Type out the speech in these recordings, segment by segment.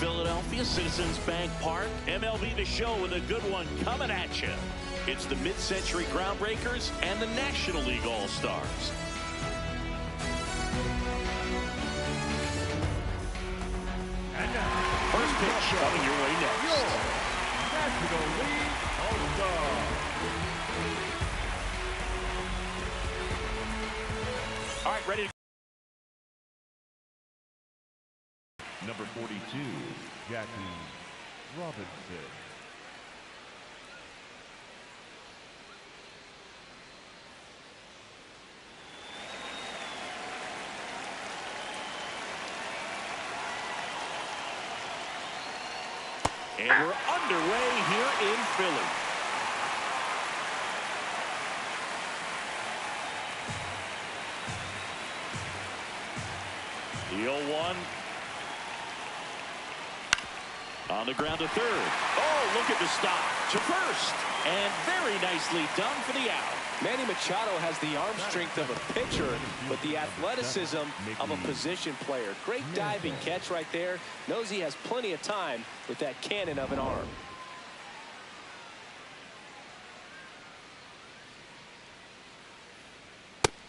Philadelphia, Citizens Bank Park. MLB The Show with a good one coming at you. It's the mid-century groundbreakers and the National League All-Stars. And now, first pitch coming your way next. Your National League All-Star. All right, ready to Number 42, Jackie Robinson. And we're underway here in Philly. The 0-1. On the ground to third. Oh, look at the stop. To first. And very nicely done for the out. Manny Machado has the arm strength of a pitcher, but the athleticism of a position player. Great diving catch right there. Knows he has plenty of time with that cannon of an arm.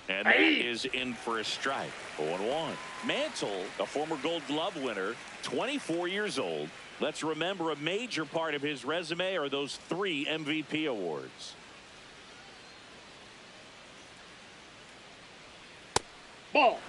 And that is in for a strike. 0-1. Mantle, a former Gold Glove winner, 24 years old. Let's remember a major part of his resume are those 3 MVP awards. Ball.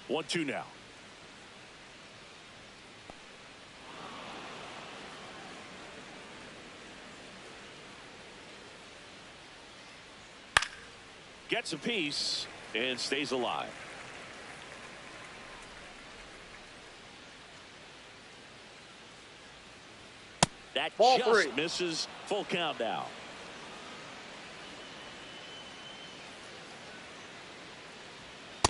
One, two now. Gets a piece and stays alive. That Ball just 3. misses. Full count now.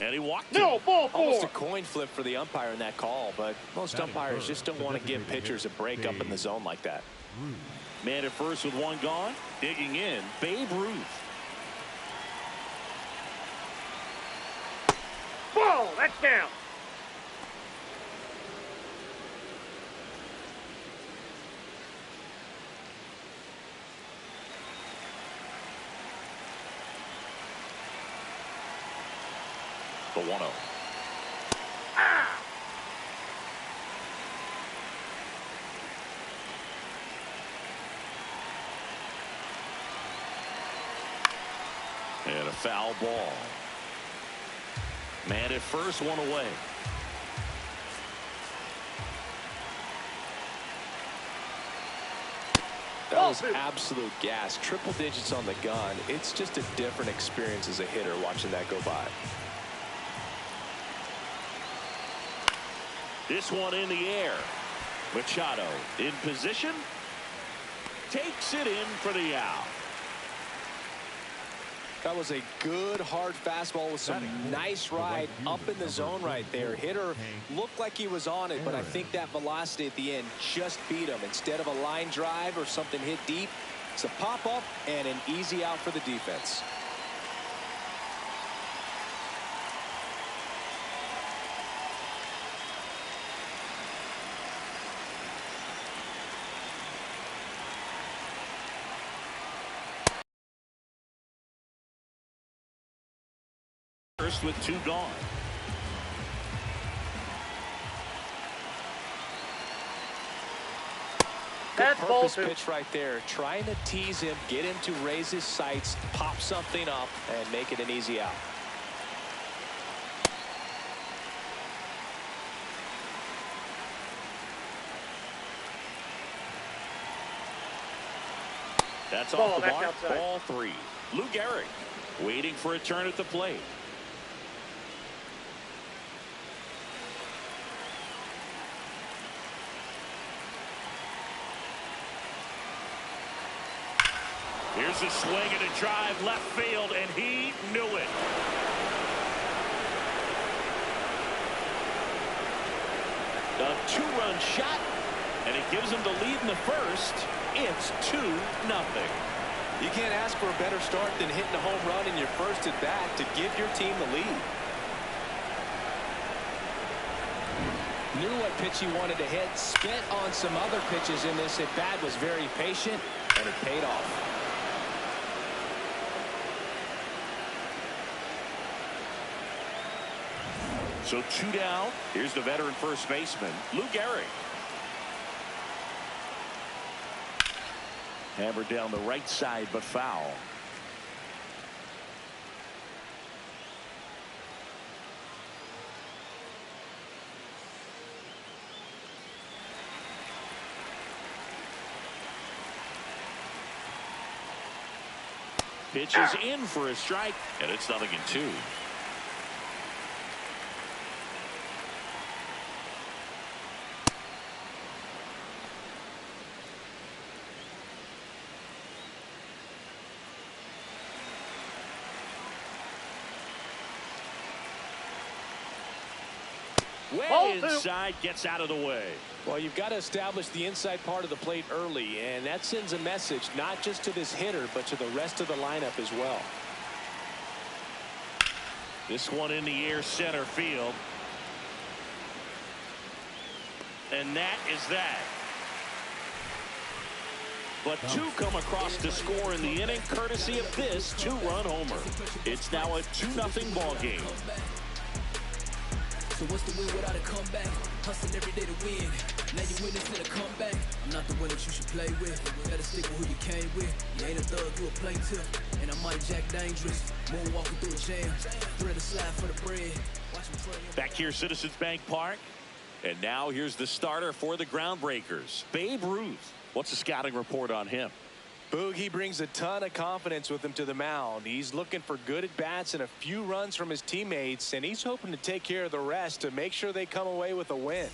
And he walked No, it. ball 4. Almost a coin flip for the umpire in that call, but most umpires just don't want to give pitchers a break up in the zone like that. Man at first with one gone. Digging in, Babe Ruth. Ball. That's down. The 1-0. And a foul ball. Man at first, one away. That was absolute gas. Triple digits on the gun. It's just a different experience as a hitter watching that go by. This one in the air. Machado in position. Takes it in for the out. That was a good hard fastball with some nice ride up in the zone right there. Hitter looked like he was on it, but I think that velocity at the end just beat him. Instead of a line drive or something hit deep, it's a pop up and an easy out for the defense. First with 2 gone. That's ball Purpose 2. pitch right there. Trying to tease him, get him to raise his sights, pop something up, and make it an easy out. That's Ball, off the that's mark. outside. Ball 3. Lou Gehrig waiting for a turn at the plate. Here's a swing and a drive left field, and he knew it. A 2-run shot, And it gives them the lead in the first. It's 2-0. You can't ask for a better start than hitting a home run in your first at bat to give your team the lead. Knew what pitch he wanted to hit, spent on some other pitches in this at bat, was very patient, and it paid off. So 2 down. Here's the veteran first baseman, Lou Gehrig. Hammered down the right side, but foul. Pitch is in for a strike, and it's 0-2. Way inside, gets out of the way. Well, you've got to establish the inside part of the plate early, and that sends a message not just to this hitter, but to the rest of the lineup as well. This one in the air, center field. And that is that. But 2 come across to score in the inning, courtesy of this 2-run homer. It's now a 2-0 ball game. So what's the win without a comeback? Hustling every day to win. Now you win instead of comeback. I'm not the one that you should play with. Better stick with who you came with. You ain't a thug, you a plaintiff. And I might jack dangerous. Moonwalking through a jam. Thread a slide for the bread. Back here, Citizens Bank Park. And now here's the starter for the Groundbreakers, Babe Ruth. What's the scouting report on him? Boog, he brings a ton of confidence with him to the mound. He's looking for good at-bats and a few runs from his teammates, and he's hoping to take care of the rest to make sure they come away with a win.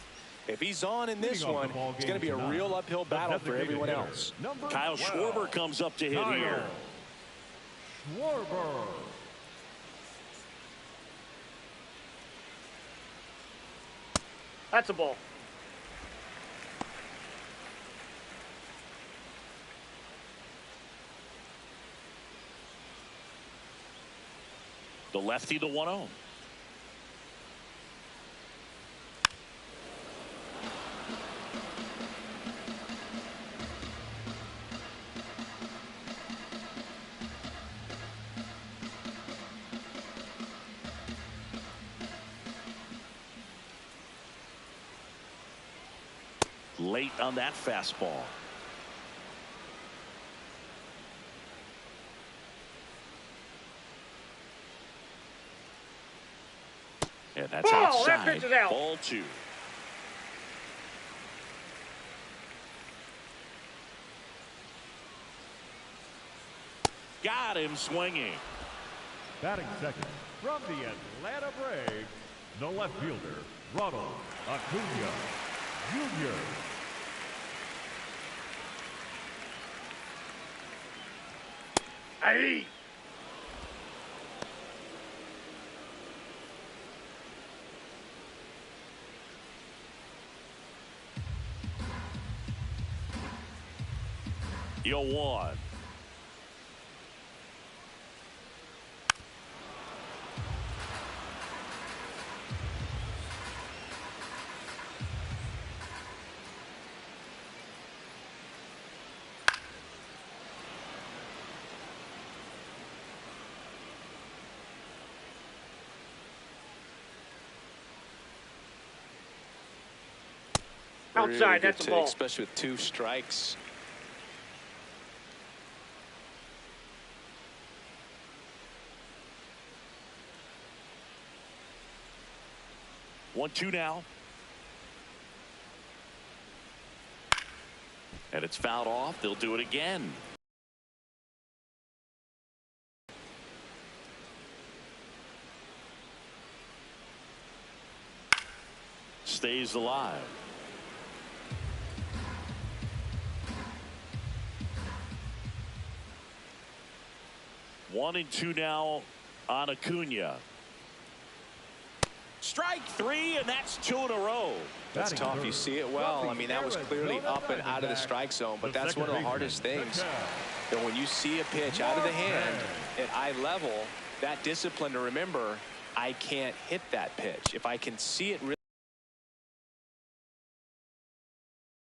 If he's on in this one, it's going to be a real uphill battle for everyone else. Kyle Schwarber comes up to hit here. Schwarber. That's a ball. The lefty, the 1-0. Late on that fastball. And that's outside. That pitch is out. Ball 2. Got him swinging. Batting second from the Atlanta Braves, the left fielder, Ronald Acuna Jr. Hey. You're one. Outside, that's a ball. Especially with 2 strikes. One, 2 now. And it's fouled off. They'll do it again. Stays alive. One and 2 now on Acuna. Strike three, and that's 2 in a row. That's tough. You see it well. I mean, that was clearly up and out of the strike zone, but that's one of the hardest things. And when you see a pitch out of the hand at eye level, that discipline to remember, I can't hit that pitch. If I can see it really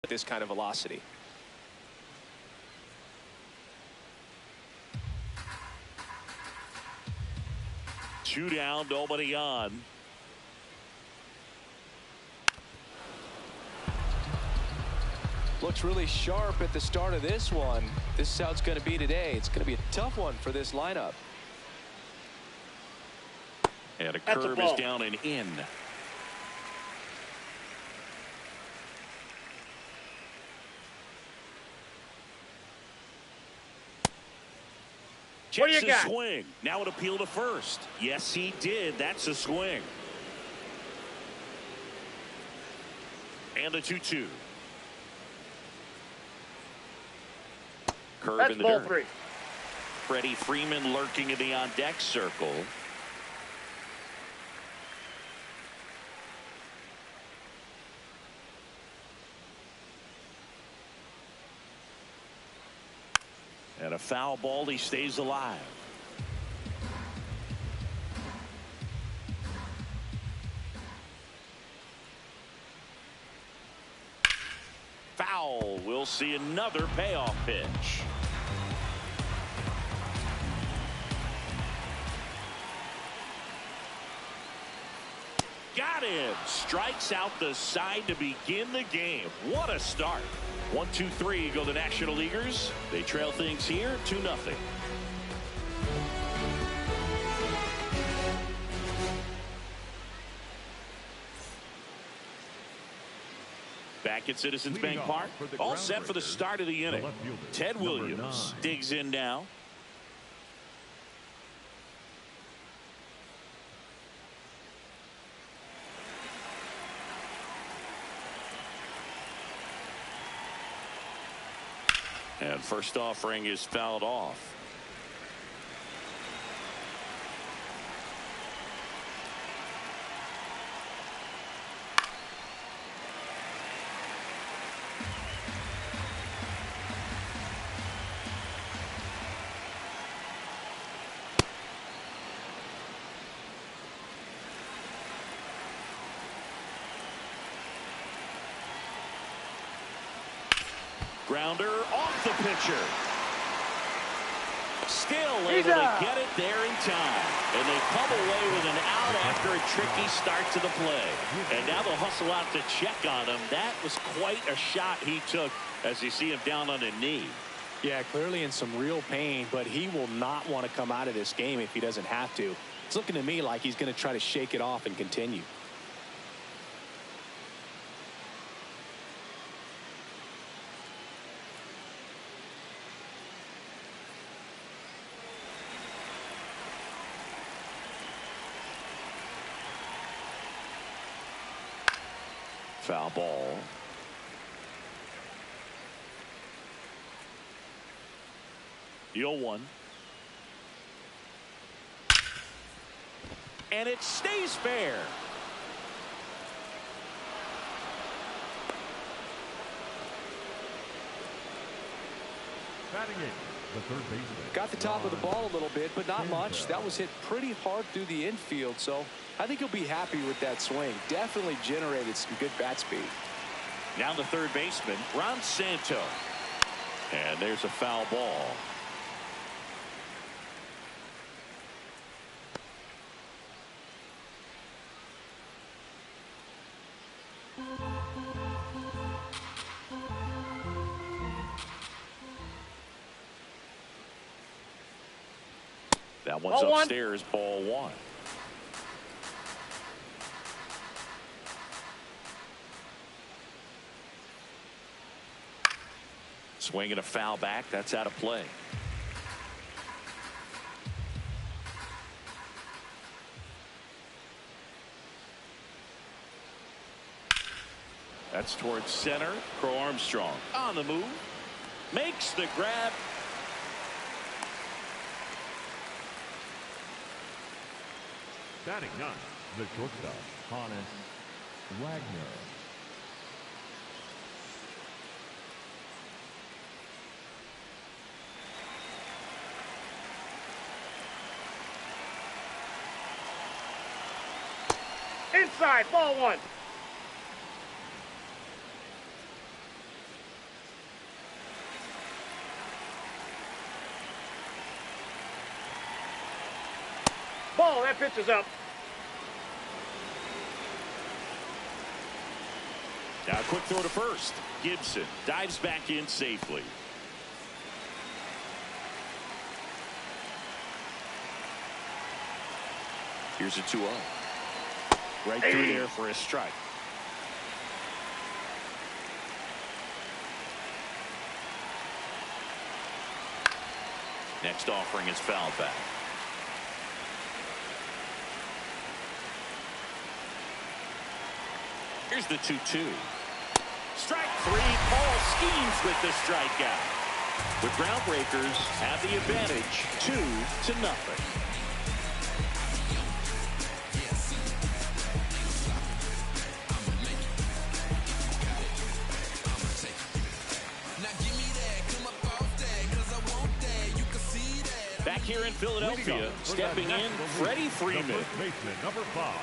at this kind of velocity. Two down, nobody on. Looks really sharp at the start of this one. This is how it's going to be today. It's going to be a tough one for this lineup. And a curve is down and in. What do you Checks got? his swing. Now an appeal to first. Yes, he did. That's a swing. And the 2-2. Curve That's in the ball dirt. 3. Freddie Freeman lurking in the on-deck circle. And a foul ball. He stays alive. Foul. We'll see another payoff pitch. Got him. Strikes out the side to begin the game. What a start. 1-2-3 go the National Leaguers. They trail things here 2-0. Back at Citizens Bank Park, all set for the start of the inning. Ted Williams digs in now. And first offering is fouled off. Grounder off the pitcher. Still able to get it there in time. And they come away with an out after a tricky start to the play. And now they'll hustle out to check on him. That was quite a shot he took as you see him down on a knee. Yeah, clearly in some real pain, but he will not want to come out of this game if he doesn't have to. It's looking to me like he's going to try to shake it off and continue. Foul ball. The 0-1. And it stays fair. Batting it, the third baseman. Got the top of the ball a little bit, but not much. That was hit pretty hard through the infield, so I think he'll be happy with that swing. Definitely generated some good bat speed. Now the third baseman, Ron Santo. And there's a foul ball. That one's Ball one. upstairs, ball 1. Swinging a foul back. That's out of play. That's towards center. Crow Armstrong on the move. Makes the grab. Batting 9, The shortstop, Hannes Wagner. Inside, ball one. Ball, that pitch is up. Now a quick throw to first. Gibson dives back in safely. Here's a 2-0. Right through there for a strike. Next offering is fouled back. Here's the 2-2. Strike three. Paul schemes with the strikeout. The Groundbreakers have the advantage, 2-0. Back here in Philadelphia, stepping in, Freddie Freeman. The first baseman, number 5,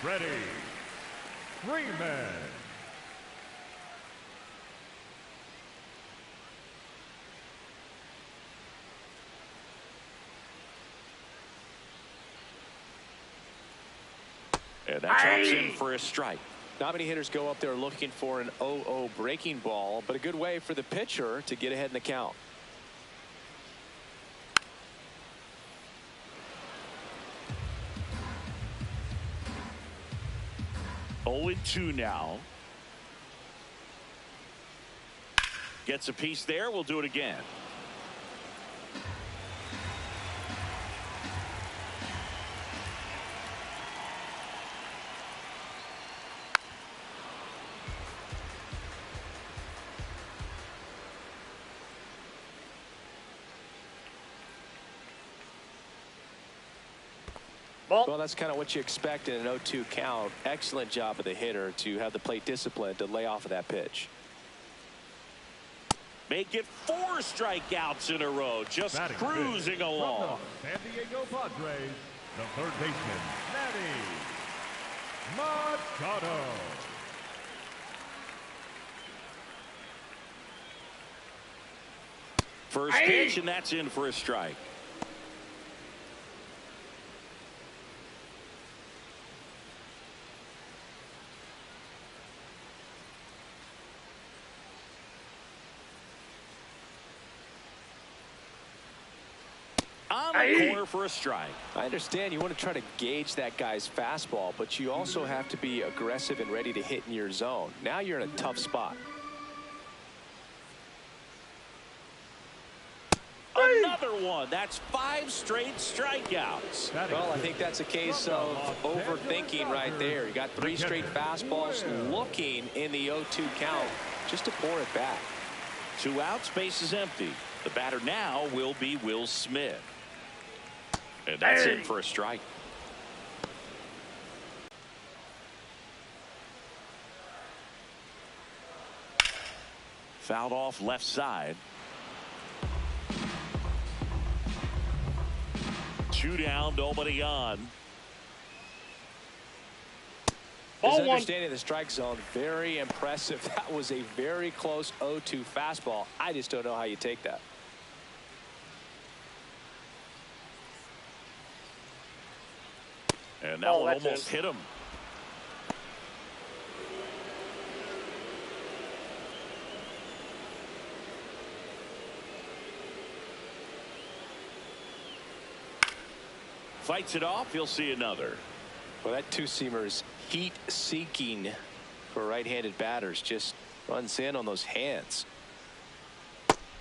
Freddie Freeman. And that drops in for a strike. Not many hitters go up there looking for an 0-0 breaking ball, but a good way for the pitcher to get ahead in the count. Oh, 0-2 now. Gets a piece there. We'll do it again. Ball. Well, that's kind of what you expect in an 0-2 count. Excellent job of the hitter to have the plate discipline to lay off of that pitch. Make it 4 strikeouts in a row. Just Batting cruising fifth along. from the San Diego Padres, the third baseman, Manny Machado. First pitch, and that's in for a strike. On the corner for a strike. I understand you want to try to gauge that guy's fastball, but you also have to be aggressive and ready to hit in your zone. Now you're in a tough spot. Another one. That's 5 straight strikeouts. Well, I think that's a case of overthinking right there. You got 3 straight fastballs looking in the 0-2 count just to pour it back. 2 outs, base is empty. The batter now will be Will Smith. And that's in for a strike. Fouled off left side. 2 down, nobody on. His understanding of the strike zone, very impressive. That was a very close 0-2 fastball. I just don't know how you take that. And that one almost hit him. Fights it off. He'll see another. Well, that 2-seamer is heat-seeking for right-handed batters. Just runs in on those hands.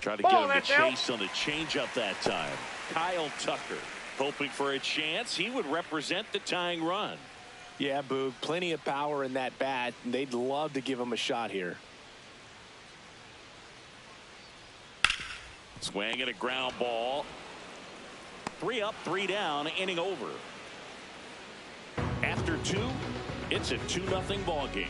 Trying to get him to chase on the changeup that time. Kyle Tucker hoping for a chance. He would represent the tying run. Yeah, Boog, plenty of power in that bat. They'd love to give him a shot here. Swing at a ground ball. 3 up, 3 down, inning over. After 2. It's a 2-0 ball game.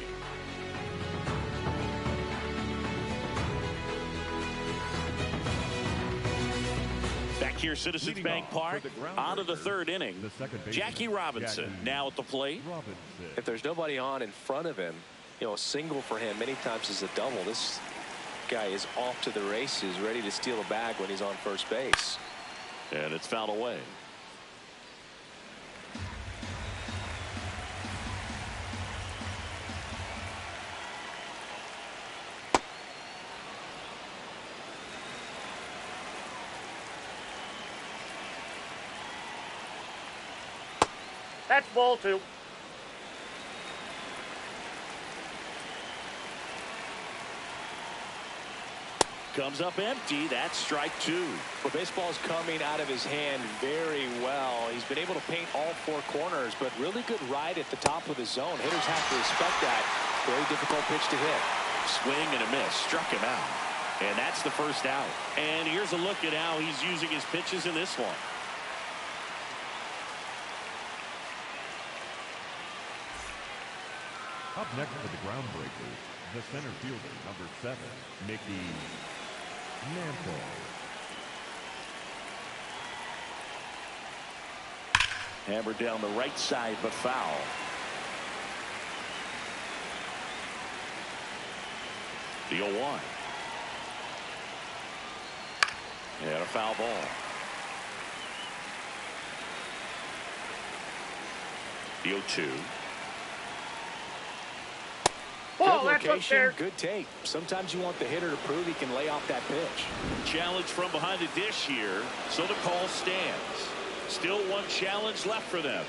Back here, Citizens Bank Park, on to the 3rd inning. Jackie Robinson now at the plate. If there's nobody on in front of him, you know, a single for him many times is a double. This guy is off to the races, ready to steal a bag when he's on first base. And it's fouled away. That's ball 2. Comes up empty. That's strike 2. Well, baseball's coming out of his hand very well. He's been able to paint all 4 corners, but really good ride at the top of the zone. Hitters have to respect that. Very difficult pitch to hit. Swing and a miss. Struck him out. And that's the first out. And here's a look at how he's using his pitches in this one. Up next for the groundbreakers, the center fielder, number 7, Mickey Mantle. Hammered down the right side, but foul. The 0-1. And a foul ball. The 0-2. Ball, good that's up location, there. good take. Sometimes you want the hitter to prove he can lay off that pitch. Challenge from behind the dish here, so the call stands. Still one challenge left for them.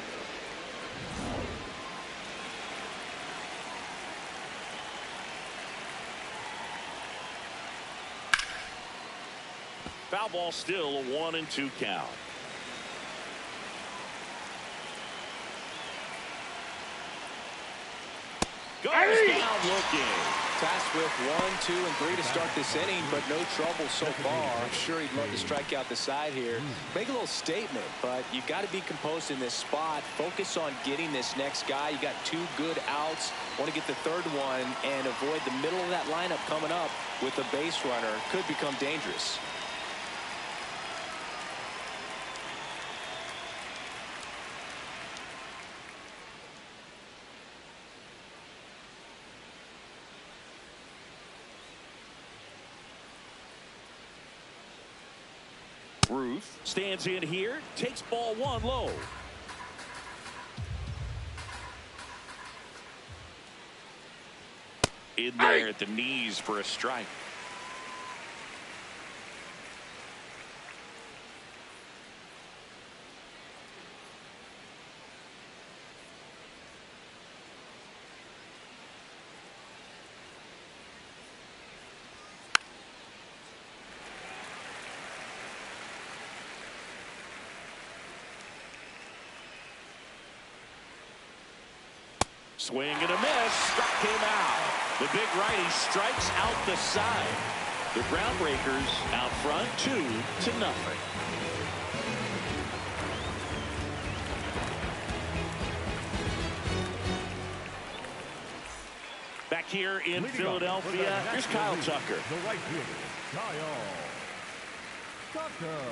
Foul ball, still a 1-2 count. Goes down looking. Tasked with 1, 2, and 3 to start this inning, but no trouble so far. I'm sure he'd love to strike out the side here. Make a little statement, but you've got to be composed in this spot. Focus on getting this next guy. You got 2 good outs. Want to get the 3rd one and avoid the middle of that lineup coming up with a base runner. Could become dangerous. Ruth stands in here, takes ball 1 low. In there at the knees for a strike. Swing and a miss. Struck him out. The big righty strikes out the side. The groundbreakers out front 2-0. Back here in Philadelphia, here's Kyle Tucker. The right fielder, Kyle Tucker.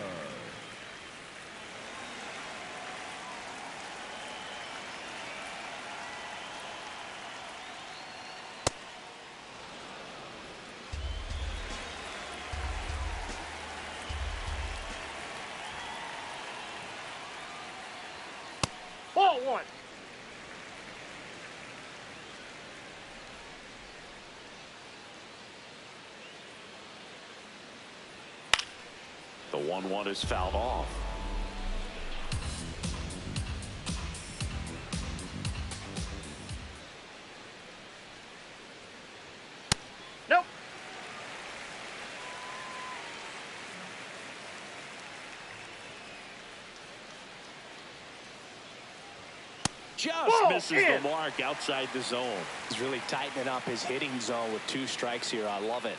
Ball 1. The 1-1 is fouled off. Nope. Just Ball misses in. the mark outside the zone. He's really tightening up his hitting zone with 2 strikes here. I love it.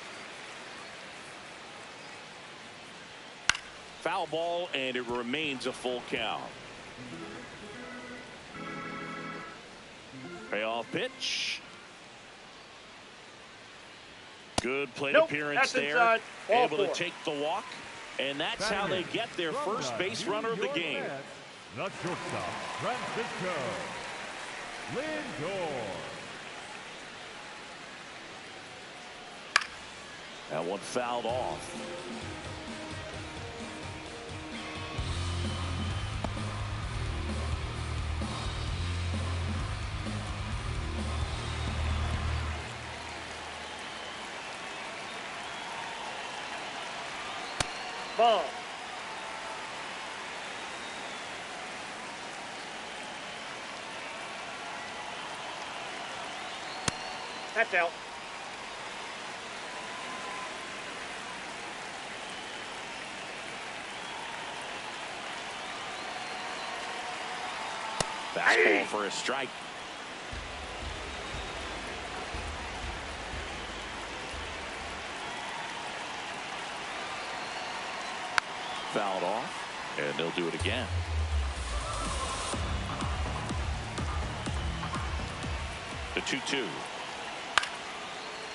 Foul ball, and it remains a full count. Payoff pitch. Good plate Nope, appearance that's there. inside. Ball Able four. to take the walk. And that's how they get their From first the base New runner of the York game. Mets, the shortstop, Francisco Lindor. That one fouled off. Ball. That's out. Fastball for a strike. Fouled off, and they'll do it again. The 2-2.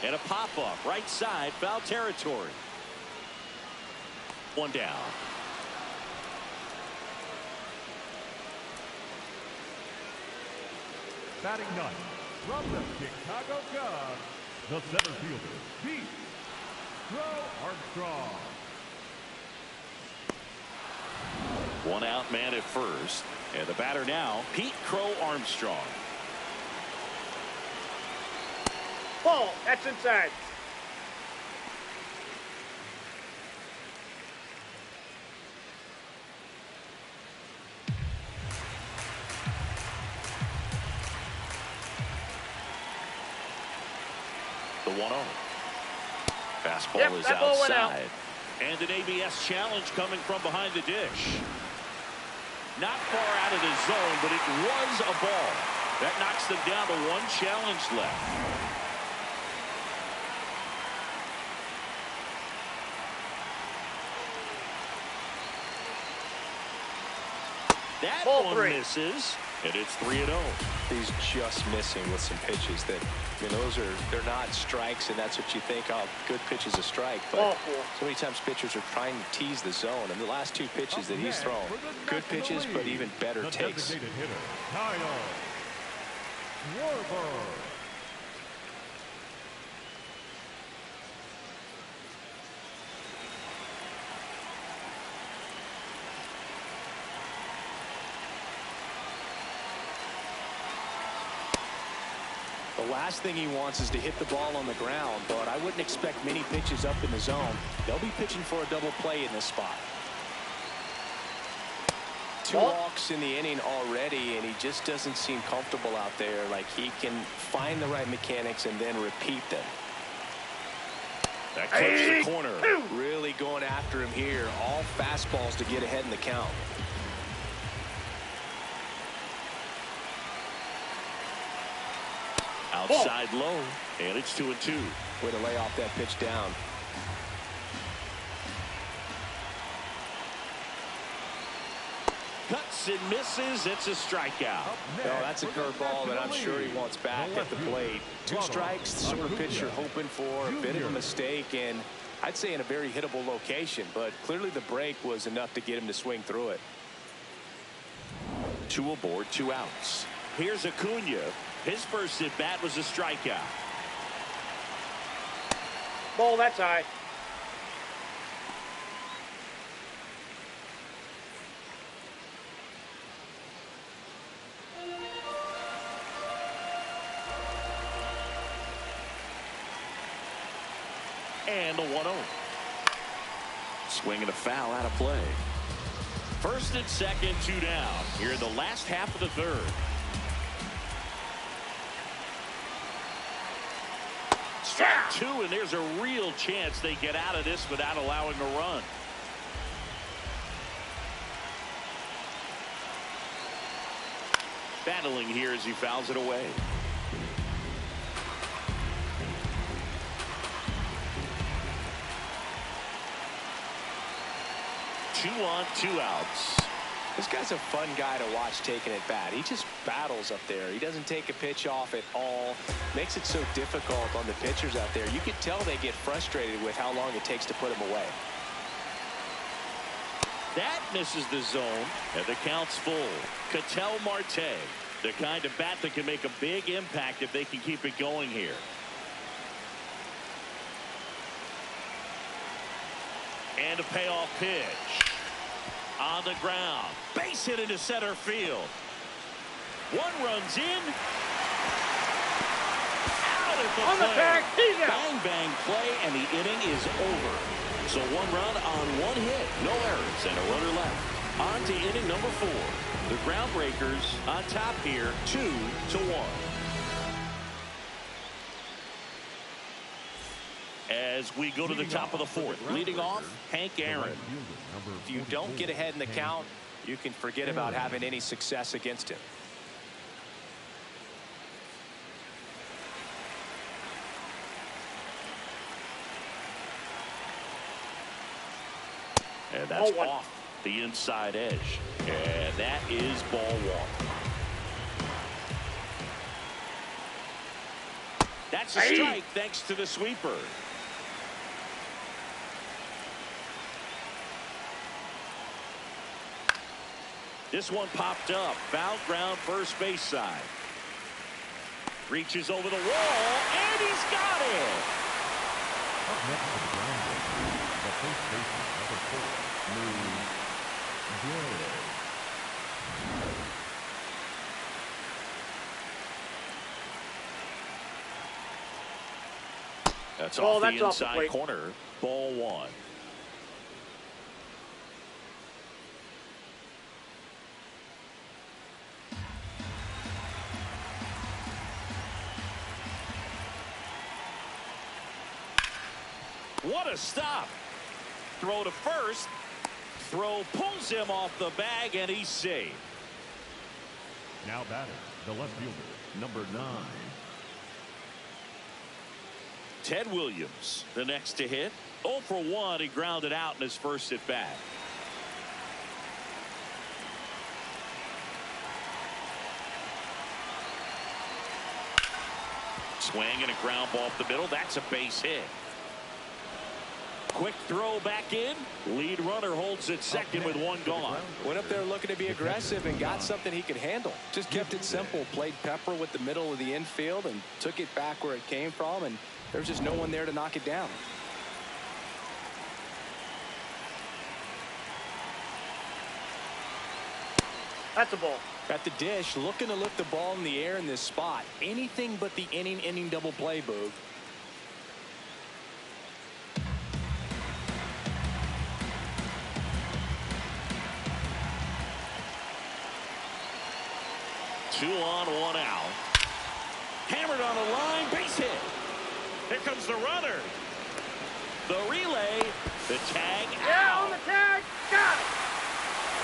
And a pop-up, right side, foul territory. One down. Batting ninth, from the Chicago Cubs, the center fielder, Pete Armstrong. One out man at first. And the batter now, Pete Crow Armstrong. Ball. That's inside. The 1-0. Fastball Yep, is that ball went out. outside. And an ABS challenge coming from behind the dish. Not far out of the zone, but it was a ball. That knocks them down to one challenge left. That Ball one three. misses, and it's 3-0. He's just missing with some pitches that, I mean, they're not strikes, and that's what you think, oh, good pitch is a strike. Ball But four. so many times pitchers are trying to tease the zone, and the last two pitches that he's thrown, good pitches, but even better the takes. Designated hitter, Kyle Schwarber. The last thing he wants is to hit the ball on the ground, but I wouldn't expect many pitches up in the zone. They'll be pitching for a double play in this spot. Two Ball. walks in the inning already, and he just doesn't seem comfortable out there. Like he can find the right mechanics and then repeat them. That clips the corner. Really going after him here. All fastballs to get ahead in the count. Outside low, and it's 2-2. Way to lay off that pitch down. Cuts and misses. It's a strikeout. No, that's a curveball that I'm sure he wants back at the plate. Two strikes, the sort of pitch you're hoping for, a bit of a mistake, and I'd say in a very hittable location, but clearly the break was enough to get him to swing through it. 2 aboard, 2 outs. Here's Acuna. His first at bat was a strikeout. Ball. That's high. And the 1-0. Swing and a foul out of play. First and second, 2 down. Here in the last half of the third. Strike 2, and there's a real chance they get out of this without allowing a run. Battling here as he fouls it away. Two on, 2 outs. This guy's a fun guy to watch taking it bat. He just battles up there. He doesn't take a pitch off at all. Makes it so difficult on the pitchers out there. You can tell they get frustrated with how long it takes to put him away. That misses the zone, and the count's full. Ketel Marte, the kind of bat that can make a big impact if they can keep it going here. And a payoff pitch. On the ground. Base hit into center field. One runs in. Out at the On the plate. tag. He's out. Bang, bang play, and the inning is over. So one run on one hit. No errors and a runner left. On to inning number 4. The Groundbreakers on top here, 2-1. As we go to the top of the 4th, leading off, Hank Aaron. If you don't get ahead in the count, you can forget about having any success against him. And that's 0-1. off the inside edge. And that is ball 1. That's a strike thanks to the sweeper. This one popped up. Foul ground, first base side. Reaches over the wall, and he's got it. Up next to the Groundbreaker, the first baseman, number 4, Lou Gehrig. That's Oh, off that's the off the inside plate. corner. Ball 1. What a stop. Throw to first. Throw pulls him off the bag, and he's safe. Now batting, the left fielder, number 9. Ted Williams, the next to hit. 0 for 1. He grounded out in his first at bat. Swing and a ground ball up the middle. That's a base hit. Quick throw back in. Lead runner holds at second with one gone. Went up there looking to be aggressive and got something he could handle. Just kept it simple. Played pepper with the middle of the infield and took it back where it came from, and there's just no one there to knock it down. That's a ball. At the dish, looking to lift the ball in the air in this spot. Anything but the inning double play, Boog. Two on, one out. Hammered on the line, base hit. Here comes the runner. The relay, the tag Yeah, out. on the tag. Got it.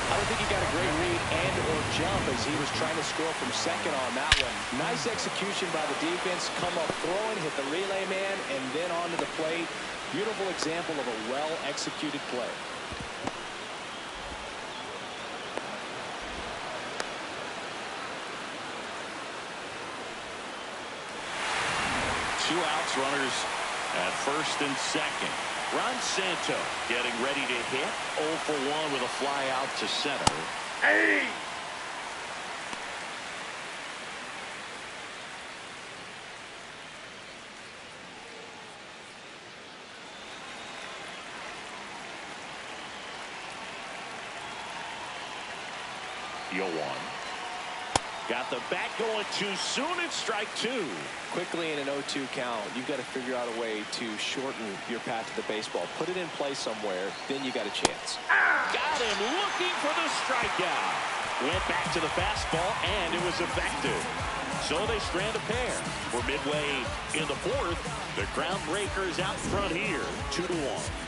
I don't think he got a great read and or jump as he was trying to score from second on that one. Nice execution by the defense. Come up throwing, hit the relay man, and then onto the plate. Beautiful example of a well-executed play. Two outs, runners at first and second. Ron Santo getting ready to hit. 0 for 1 with a fly out to center. Hey. Yo one. Got the bat going too soon. It's strike 2. Quickly in an 0-2 count, you've got to figure out a way to shorten your path to the baseball. Put it in play somewhere, then you got a chance. Got him looking for the strikeout. Went back to the fastball, and it was effective. So they strand a pair. We're midway in the 4th. The Groundbreakers out front here, 2-1.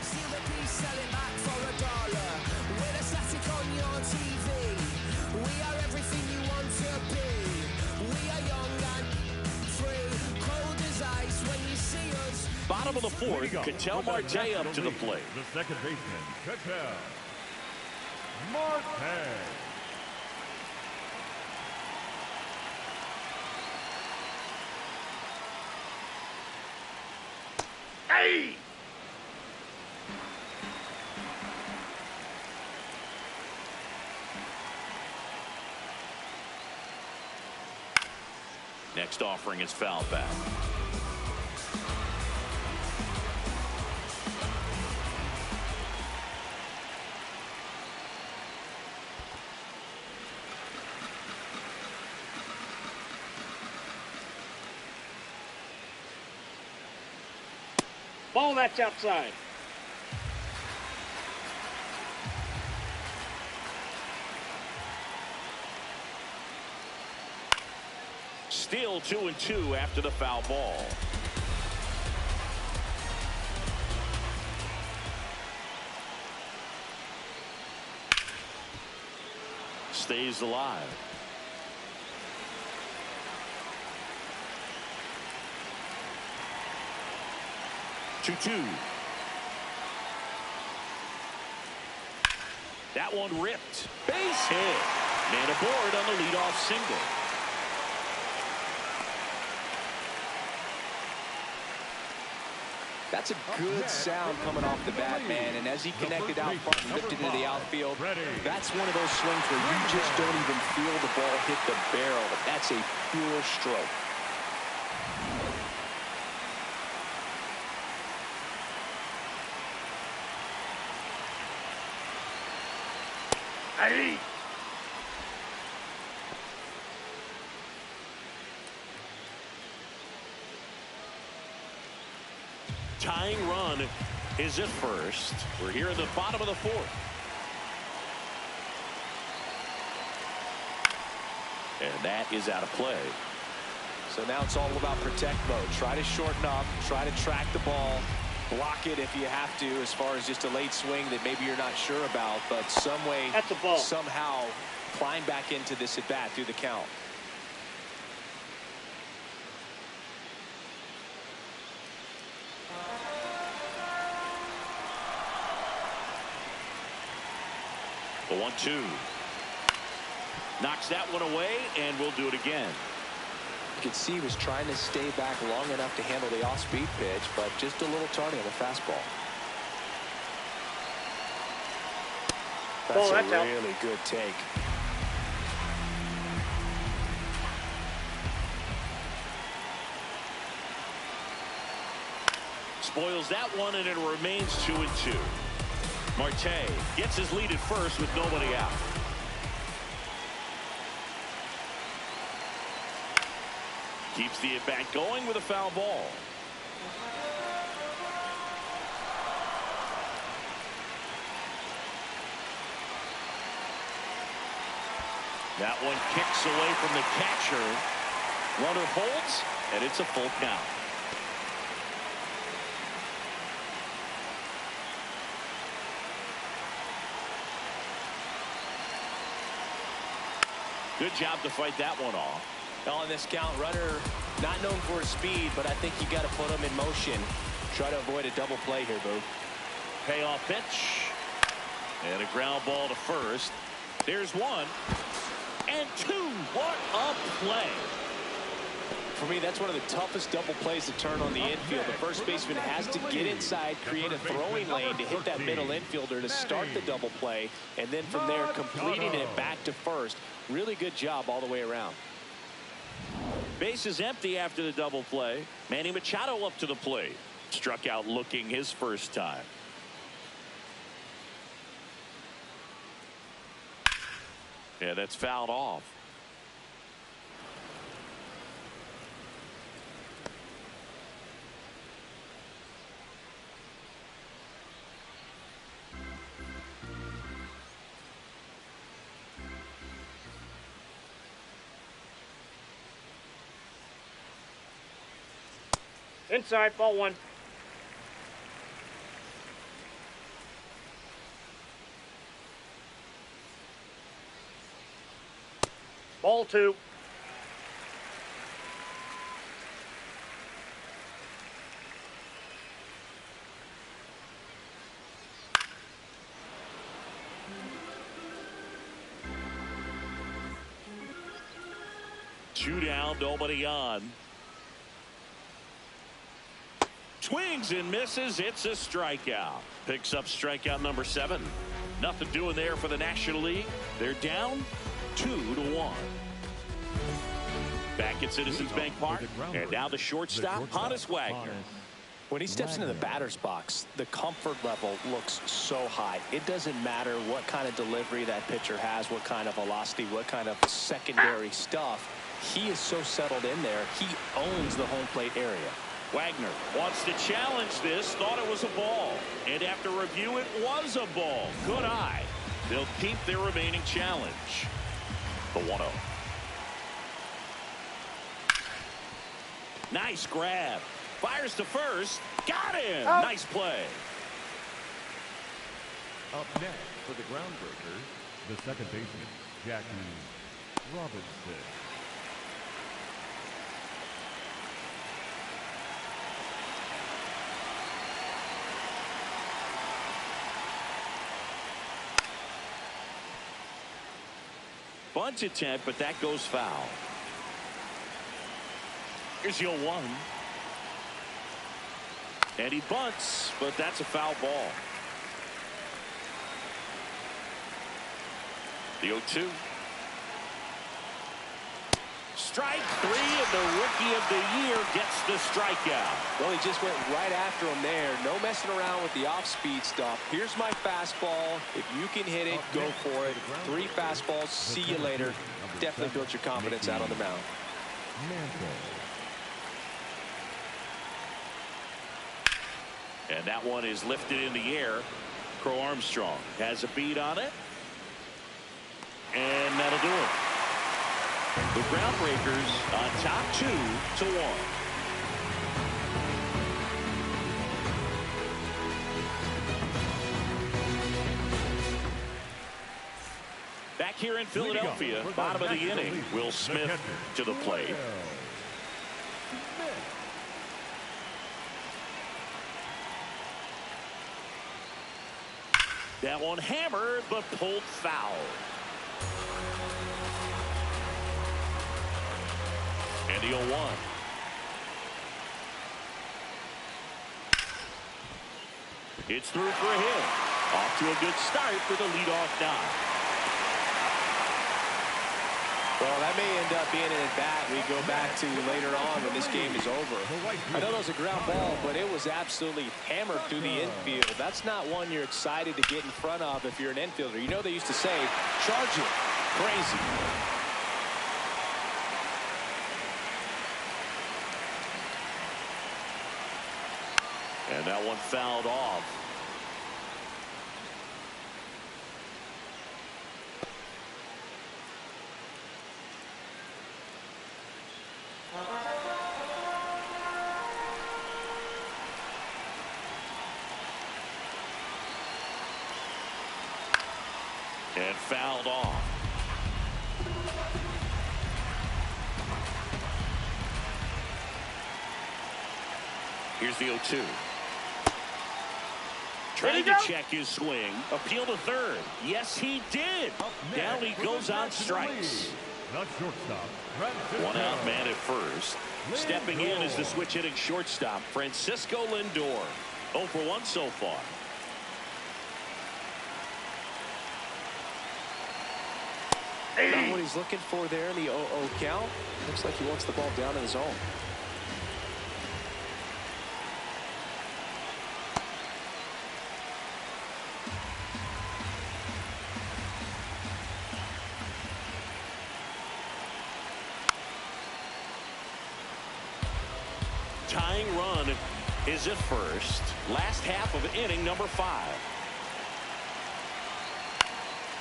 Bottom of the 4th, Ketel Marte up to the plate. The second baseman, Ketel Marte. Hey! Next offering is foul back. Ball that's outside. Still 2-2 after the foul ball. Stays alive. Two. That one ripped. Base hit. And aboard on the leadoff single. That's a good sound coming off the bat, man. And as he connected out front and lifted into the outfield, that's one of those swings where you just don't even feel the ball hit the barrel. That's a pure stroke. Hey! Tying run is at first. We're here in the bottom of the fourth. And that is out of play. So now it's all about protect mode. Try to shorten up, try to track the ball, block it if you have to, as far as just a late swing that maybe you're not sure about, but some way, That's a ball. somehow climb back into this at bat through the count. The 1-2. Knocks that one away, and we'll do it again. You could see he was trying to stay back long enough to handle the off-speed pitch, but just a little tardy on the fastball. That's That's a out. really good take. Spoils that one, and it remains 2-2. Marte gets his lead at first with nobody out. Keeps the at-bat going with a foul ball. That one kicks away from the catcher. Runner holds, and it's a full count. Good job to fight that one off. On this count, runner not known for his speed, but I think you got to put him in motion. Try to avoid a double play here, Boo. Payoff pitch. And a ground ball to first. There's one. And two. What a play. For me, that's one of the toughest double plays to turn on the infield. The first baseman has to get inside, create a throwing lane to hit that middle infielder to start the double play, and then from there completing it back to first. Really good job all the way around. Base is empty after the double play. Manny Machado up to the plate. Struck out looking his first time. Yeah, that's fouled off. Inside, ball one. Ball two. Two down, nobody on. Swings and misses. It's a strikeout. Picks up strikeout number 7. Nothing doing there for the National League. They're down 2-1. Back at Citizens Bank Park. And now the shortstop, Honus Wagner. When he steps into the batter's box, the comfort level looks so high. It doesn't matter what kind of delivery that pitcher has, what kind of velocity, what kind of secondary stuff. He is so settled in there. He owns the home plate area. Wagner wants to challenge this, thought it was a ball. And after review, it was a ball. Good eye. They'll keep their remaining challenge. The 1-0. Nice grab. Fires to first. Got him. Nice play. Up next for the groundbreaker, the second baseman, Jackie Robinson. Bunt attempt, but that goes foul. Here's your 1. And he bunts, but that's a foul ball. The 0-2. Strike 3, and the Rookie of the Year gets the strikeout. Well, he just went right after him there. No messing around with the off-speed stuff. Here's my fastball. If you can hit it, go for it. 3 fastballs. See you later. Definitely built your confidence out on the mound. And that one is lifted in the air. Crow Armstrong has a beat on it. And that'll do it. The Groundbreakers on top 2-1. Back here in Philadelphia, bottom of the inning, Will Smith to the plate. That one hammered, but pulled foul. And the 0-1. It's through for a hit. Off to a good start for the leadoff nod. Well, that may end up being an at-bat we go back to later on when this game is over. I know that was a ground ball, but it was absolutely hammered through the infield. That's not one you're excited to get in front of if you're an infielder. You know they used to say, charge it. Crazy. And that one fouled off. And fouled off. Here's the 0-2. Trying to check his swing. Appeal to third. Yes, he did. Down he goes on strikes. One out man at first. Stepping in is the switch hitting shortstop, Francisco Lindor. 0 for 1 so far. Not what he's looking for there in the 0-0 count. Looks like he wants the ball down in the zone. Tying run is at first. Last half of inning number 5.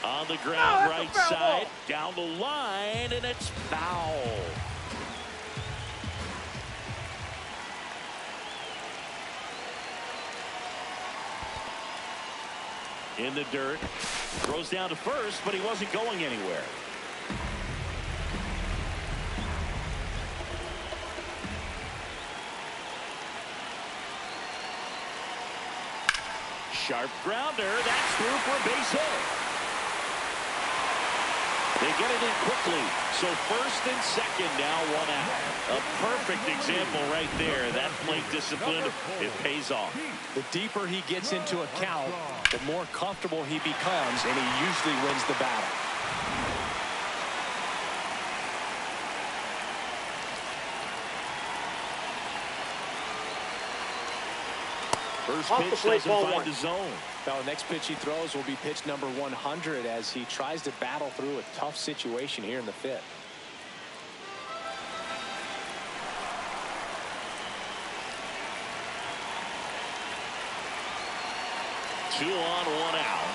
On the ground, right side, down the line, and it's foul. In the dirt, throws down to first, but he wasn't going anywhere. Sharp grounder, that's through for a base hit. They get it in quickly. So first and second, now one out. A perfect example right there. That plate discipline, it pays off. The deeper he gets into a count, the more comfortable he becomes, and he usually wins the battle. First Off the pitch plate, doesn't ball find one. the zone. Now, the next pitch he throws will be pitch number 100 as he tries to battle through a tough situation here in the fifth. Two on, one out.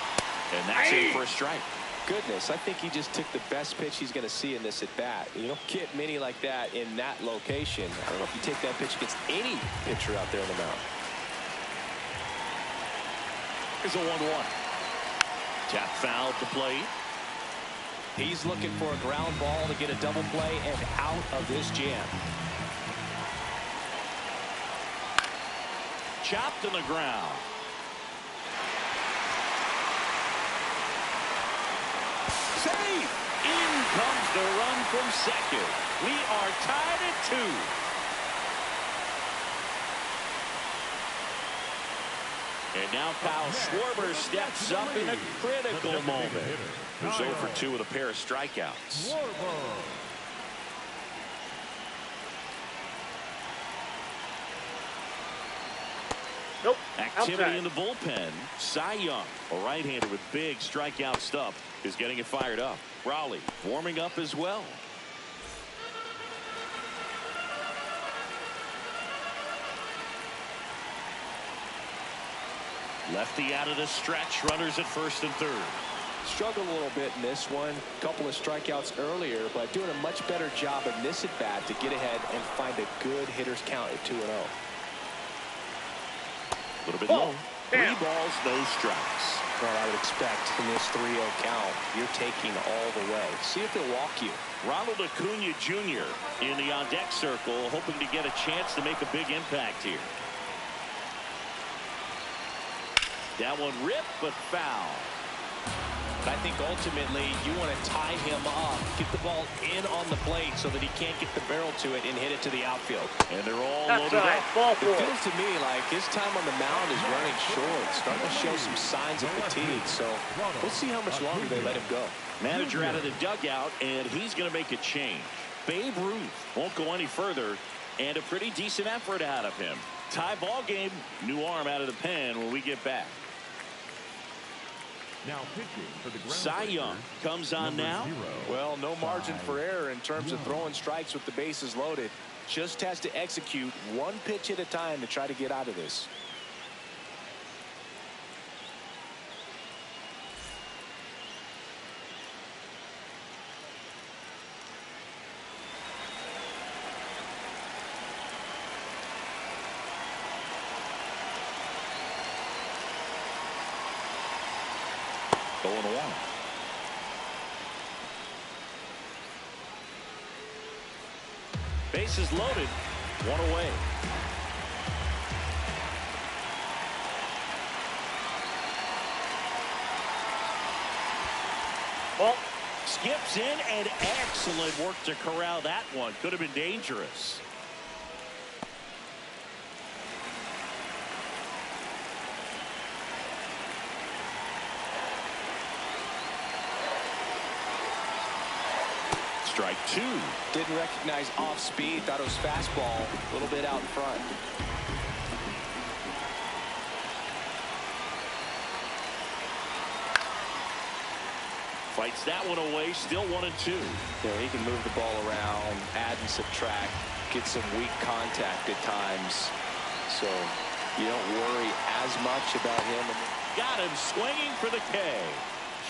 And that's it for a strike. Goodness, I think he just took the best pitch he's going to see in this at-bat. You don't get many like that in that location. I don't know if you take that pitch against any pitcher out there on the mound. Here's a 1-1. Tap foul to plate. He's looking for a ground ball to get a double play and out of this jam. Chopped on the ground. Safe! In comes the run from second. We are tied at 2. And now Kyle Schwarber steps up in a critical moment. Who's 0 for 2 with a pair of strikeouts. Nope. Activity Outside. in the bullpen. Cy Young, a right-hander with big strikeout stuff, is getting it fired up. Rowley warming up as well. Lefty out of the stretch. Runners at first and third. Struggled a little bit in this one. Couple of strikeouts earlier, but doing a much better job in this at-bat to get ahead and find a good hitter's count at 2-0. A little bit Ball. low. Down. 3 balls, no strikes. Well, I would expect in this 3-0 count, you're taking all the way. See if they'll walk you. Ronald Acuna Jr. in the on-deck circle, hoping to get a chance to make a big impact here. That one ripped, but foul. But I think ultimately you want to tie him up, get the ball in on the plate so that he can't get the barrel to it and hit it to the outfield. And they're all loaded Outside. up. Ball It 4. feels to me like his time on the mound is running short, starting to show some signs of fatigue. So we'll see how much longer they let him go. Manager out of the dugout, and he's going to make a change. Babe Ruth won't go any further, and a pretty decent effort out of him. Tie ball game, new arm out of the pen when we get back. Now pitching for the Cy Young comes on now. Well, no margin for error in terms of throwing strikes with the bases loaded. Just has to execute one pitch at a time to try to get out of this. Going to one. Bases loaded. One away. Ball. Skips in, and excellent work to corral that one. Could have been dangerous. Strike 2. Didn't recognize off speed, thought it was fastball, a little bit out in front. Fights that one away, still 1 and 2. You know, he can move the ball around, add and subtract, get some weak contact at times. So you don't worry as much about him. Got him swinging for the K.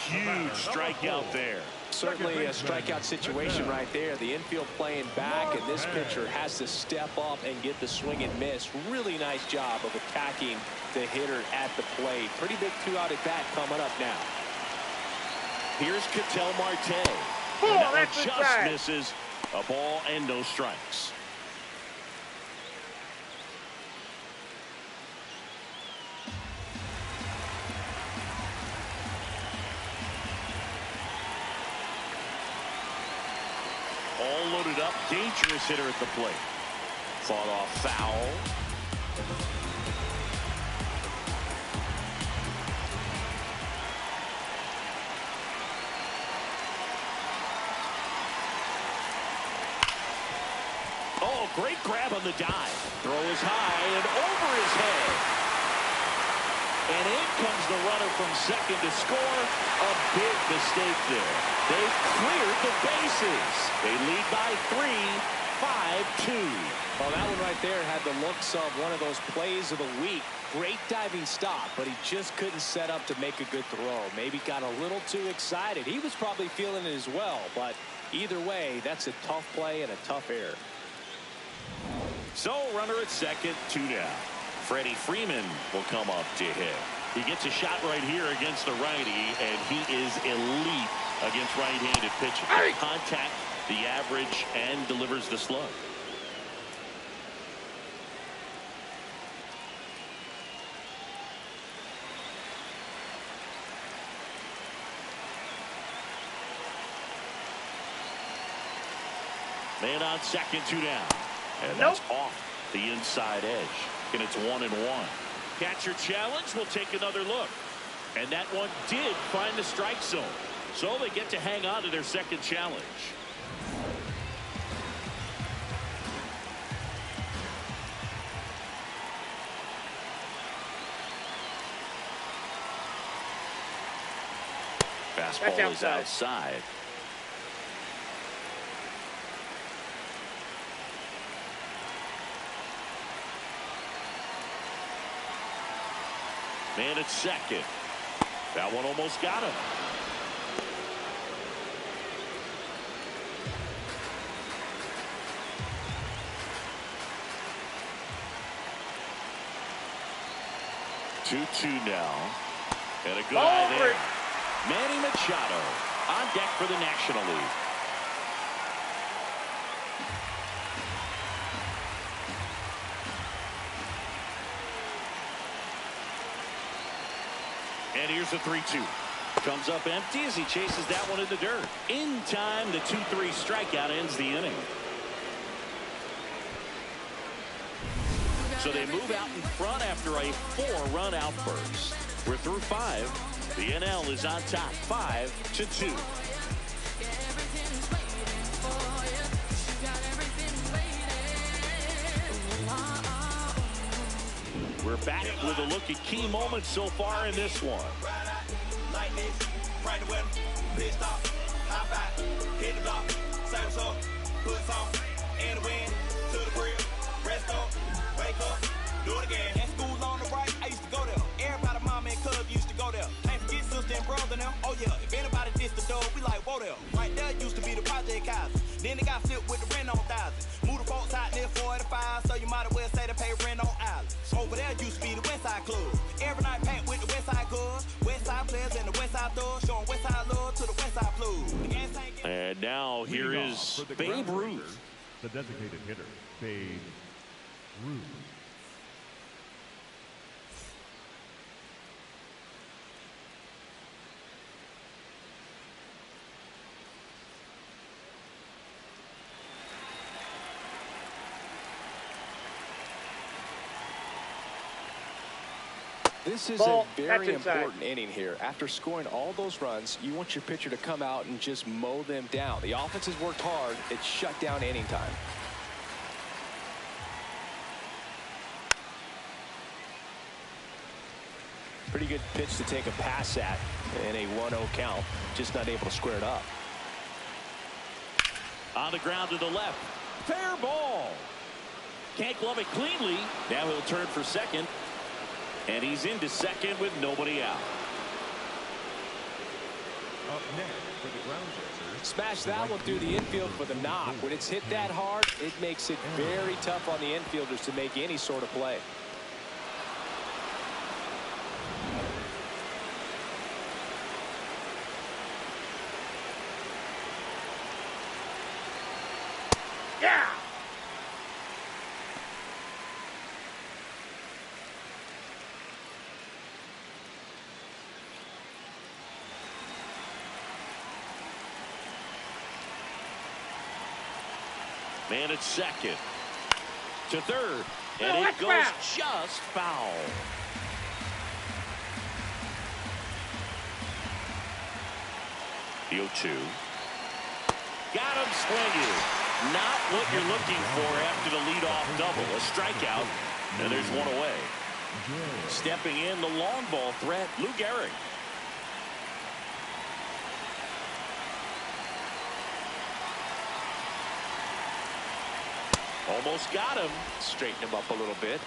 Huge strikeout there. Certainly a strikeout situation right there. The infield playing back, and this pitcher has to step up and get the swing and miss. Really nice job of attacking the hitter at the plate. Pretty big 2-out at bat coming up now. Here's Ketel Marte. Oh, And that one that's just inside. misses. A ball and no strikes. up. Dangerous hitter at the plate. Fought off foul. Oh, great grab on the dive. Throw is high and over his head. And in comes the runner from second to score. A big mistake there. They've cleared the bases. They lead by 3, 5-2. Well, that one right there had the looks of one of those plays of the week. Great diving stop, but he just couldn't set up to make a good throw. Maybe got a little too excited. He was probably feeling it as well, but either way, that's a tough play and a tough error. So, runner at second, 2 down. Freddie Freeman will come up to hit. He gets a shot right here against the righty, and he is elite against right-handed pitching. Contact the average and delivers the slug. Man on second, 2 down. And that's off the inside edge. And it's 1-1. Catcher challenge will take another look. And that one did find the strike zone. So they get to hang on to their second challenge. Fastball is outside. Man at second. That one almost got him. Two now. And a good eye there. Manny Machado on deck for the National League. And here's the 3-2. Comes up empty as he chases that one in the dirt. In time, the 2-3 strikeout ends the inning. So they move out in front after a 4-run outburst. We're through 5. The NL is on top, 5-2. We're back with a look at key moments so far in this one. Do it again. And school's on the right, I used to go there. Everybody, mama and cuz used to go there. Can't forget sister and brother now. Oh yeah, if anybody dissed the dog, we like, whoa there. Right there used to be the Project Kaiser. Then they got flipped with the rent on thousands. Moved the folks out near 45, so you might as well say they pay rent on island. Over there used to be the Westside Club. Every night packed with the Westside Cubs. Westside players and the Westside thugs, showing Westside love to the Westside Blues. And now here is Babe Ruth. The designated hitter, Babe Ruth. This is a very important inning here. After scoring all those runs, you want your pitcher to come out and just mow them down. The offense has worked hard. It's shut down inning time. Pretty good pitch to take a pass at in a 1-0 count. Just not able to square it up. On the ground to the left. Fair ball. Can't glove it cleanly. Now he'll turn for second. And he's into second with nobody out. Up next for the ground chaser. Smash that one through the infield for the knock. When it's hit that hard, it makes it very tough on the infielders to make any sort of play. Yeah. And it's second to third. And it goes just foul. The 0-2. Got him swinging. Not what you're looking for after the leadoff double. A strikeout, and there's one away. Stepping in, the long ball threat, Lou Gehrig. Almost got him. Straighten him up a little bit.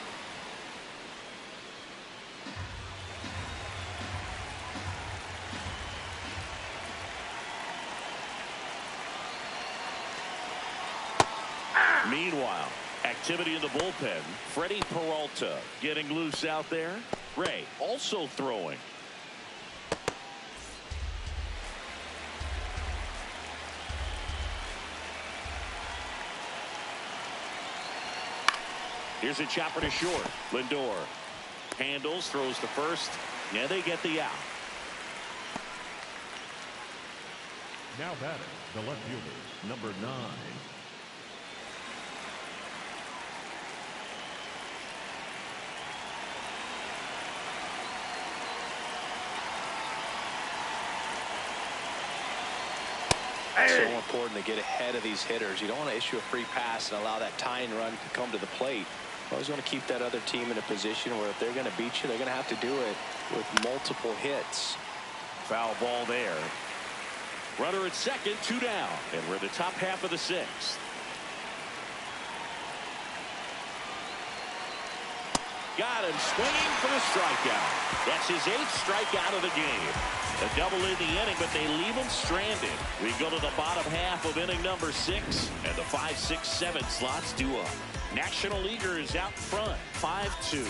Meanwhile, activity in the bullpen. Freddie Peralta getting loose out there. Ray also throwing. Here's a chopper to short. Lindor handles, throws to first, and they get the out. Now batting, the left fielder, number 9. So important to get ahead of these hitters. You don't want to issue a free pass and allow that tying run to come to the plate. You always want to keep that other team in a position where if they're going to beat you, they're going to have to do it with multiple hits. Foul ball there. Runner at second, 2 down. And we're in the top half of the 6th. Got him swinging for the strikeout. That's his 8th strikeout of the game. A double in the inning, but they leave him stranded. We go to the bottom half of inning number 6, and the 5, 6, 7 slots due up. National Leaguer is out front, 5-2.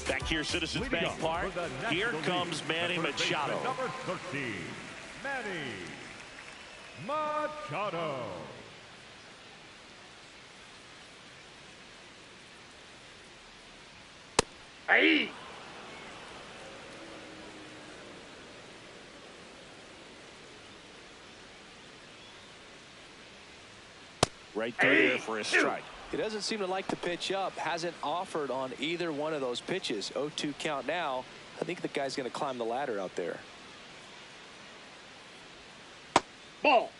Back here, Citizens Bank Park. Here comes Manny Machado. Number 13, Manny Machado. Hey! Right through there for a strike. He doesn't seem to like the pitch up. Hasn't offered on either one of those pitches. 0-2 count now. I think the guy's going to climb the ladder out there. Ball.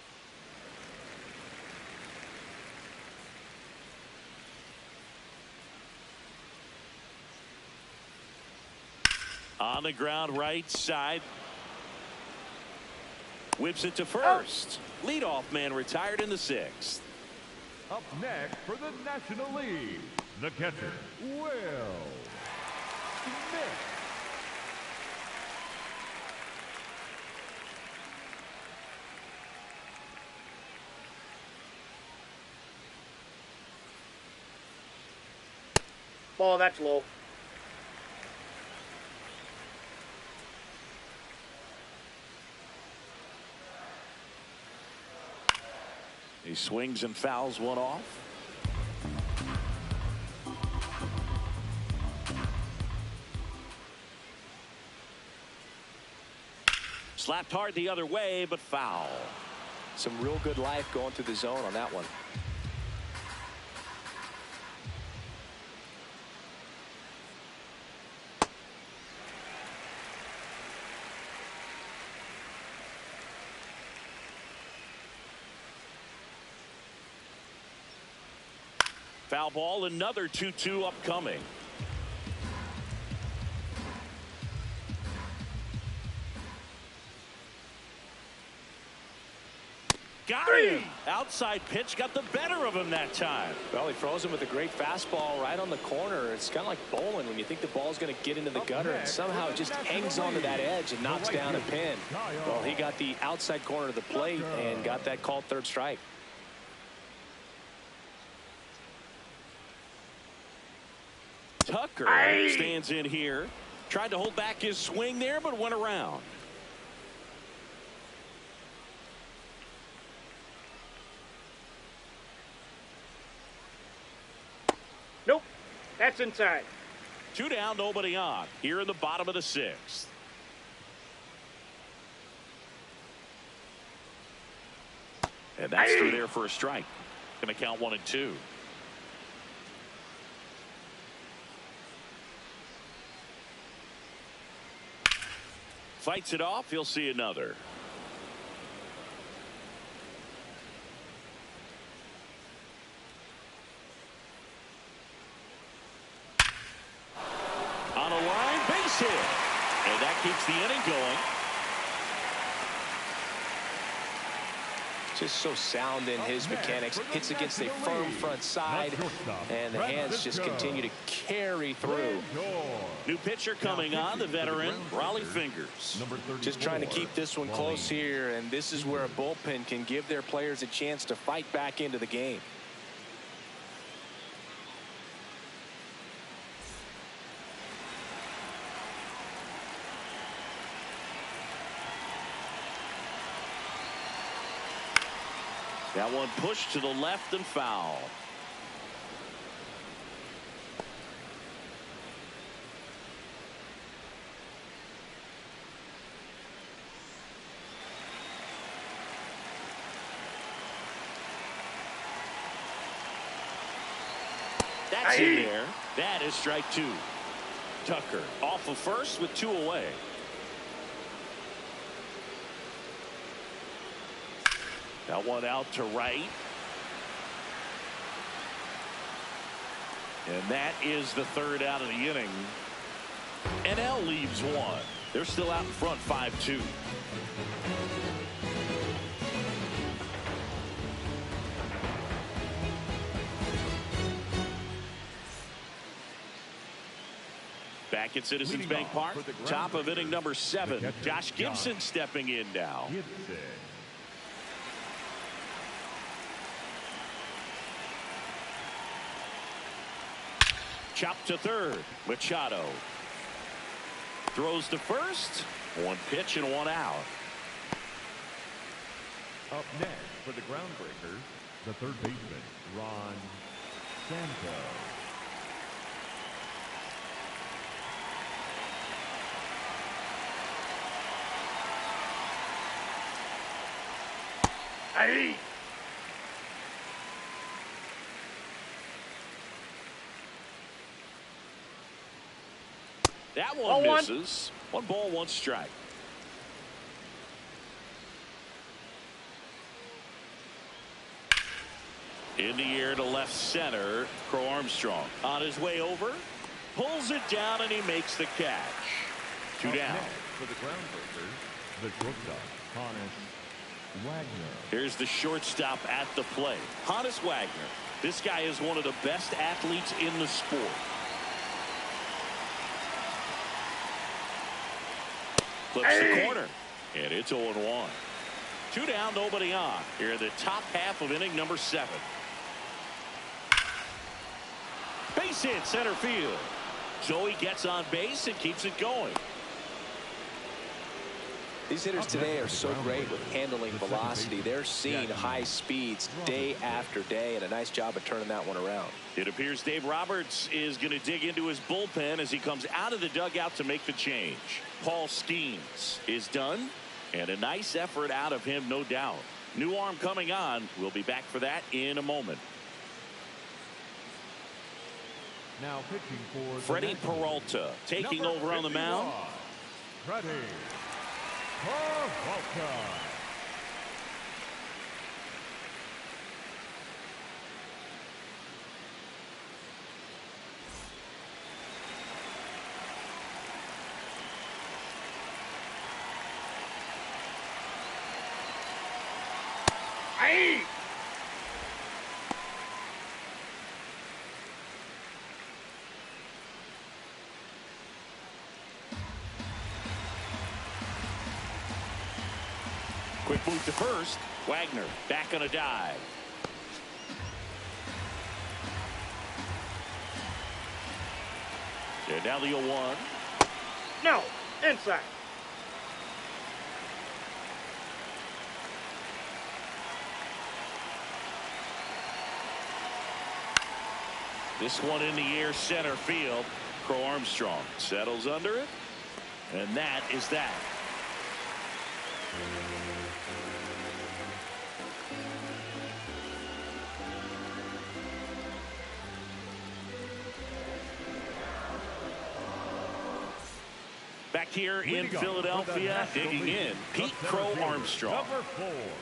On the ground, right side. Whips it to first. Leadoff man retired in the 6th. Up next for the National League, the catcher, Will Smith. Ball, that's low. He swings and fouls one off. Slapped hard the other way, but foul. Some real good life going through the zone on that one. Foul ball, another 2-2 upcoming. Got him. Outside pitch got the better of him that time. Well, he froze him with a great fastball right on the corner. It's kind of like bowling when you think the ball's going to get into the gutter and somehow it just hangs onto that edge and knocks down a pin. Well, he got the outside corner of the plate and got that called third strike. Tucker stands in here. Tried to hold back his swing there, but went around. Nope. That's inside. Two down, nobody on. Here in the bottom of the sixth. And that's through there for a strike. Going to count 1-2. Fights it off. He'll see another. On a line, base hit. And that keeps the inning going. Just so sound in his mechanics. Hits against a firm front side, and the hands just continue to carry through. New pitcher coming on, the veteran, Raleigh Fingers. Just trying to keep this one close here, and this is where a bullpen can give their players a chance to fight back into the game. That one pushed to the left and foul. That's in there. That is strike two. Tucker off of first with two away. That one out to right. And that is the third out of the inning. NL leaves one. They're still out in front 5-2. Back at Citizens Bank Park, top of inning number 7. Josh Gibson stepping in now. Chopped to third. Machado throws to first. One pitch and one out. Up next for the groundbreakers, the third baseman, Ron Santo. Hey! That one misses. 1 ball, 1 strike. In the air to left center. Crow Armstrong on his way over. Pulls it down and he makes the catch. 2 down. For the groundbreakers, the shortstop, Hannes Wagner. Here's the shortstop at the plate. Hannes Wagner. This guy is one of the best athletes in the sport. Clips the corner, and it's 0-1. 2 down, nobody on. Here in the top half of inning number 7. Base hit, center field. Joey gets on base and keeps it going. These hitters today are so great with handling velocity. They're seeing high speeds day after day, and a nice job of turning that one around. It appears Dave Roberts is going to dig into his bullpen as he comes out of the dugout to make the change. Paul Skeens is done, and a nice effort out of him, no doubt. New arm coming on. We'll be back for that in a moment. Now pitching for Freddie Peralta taking over on the mound. Freddie Peralta. Hey! Quick move to first. Wagner back on a dive. And now the 0-1. No, inside. This one in the air, center field. Crow Armstrong settles under it, and that is that. Back here in Philadelphia, digging in, Pete Crow Armstrong.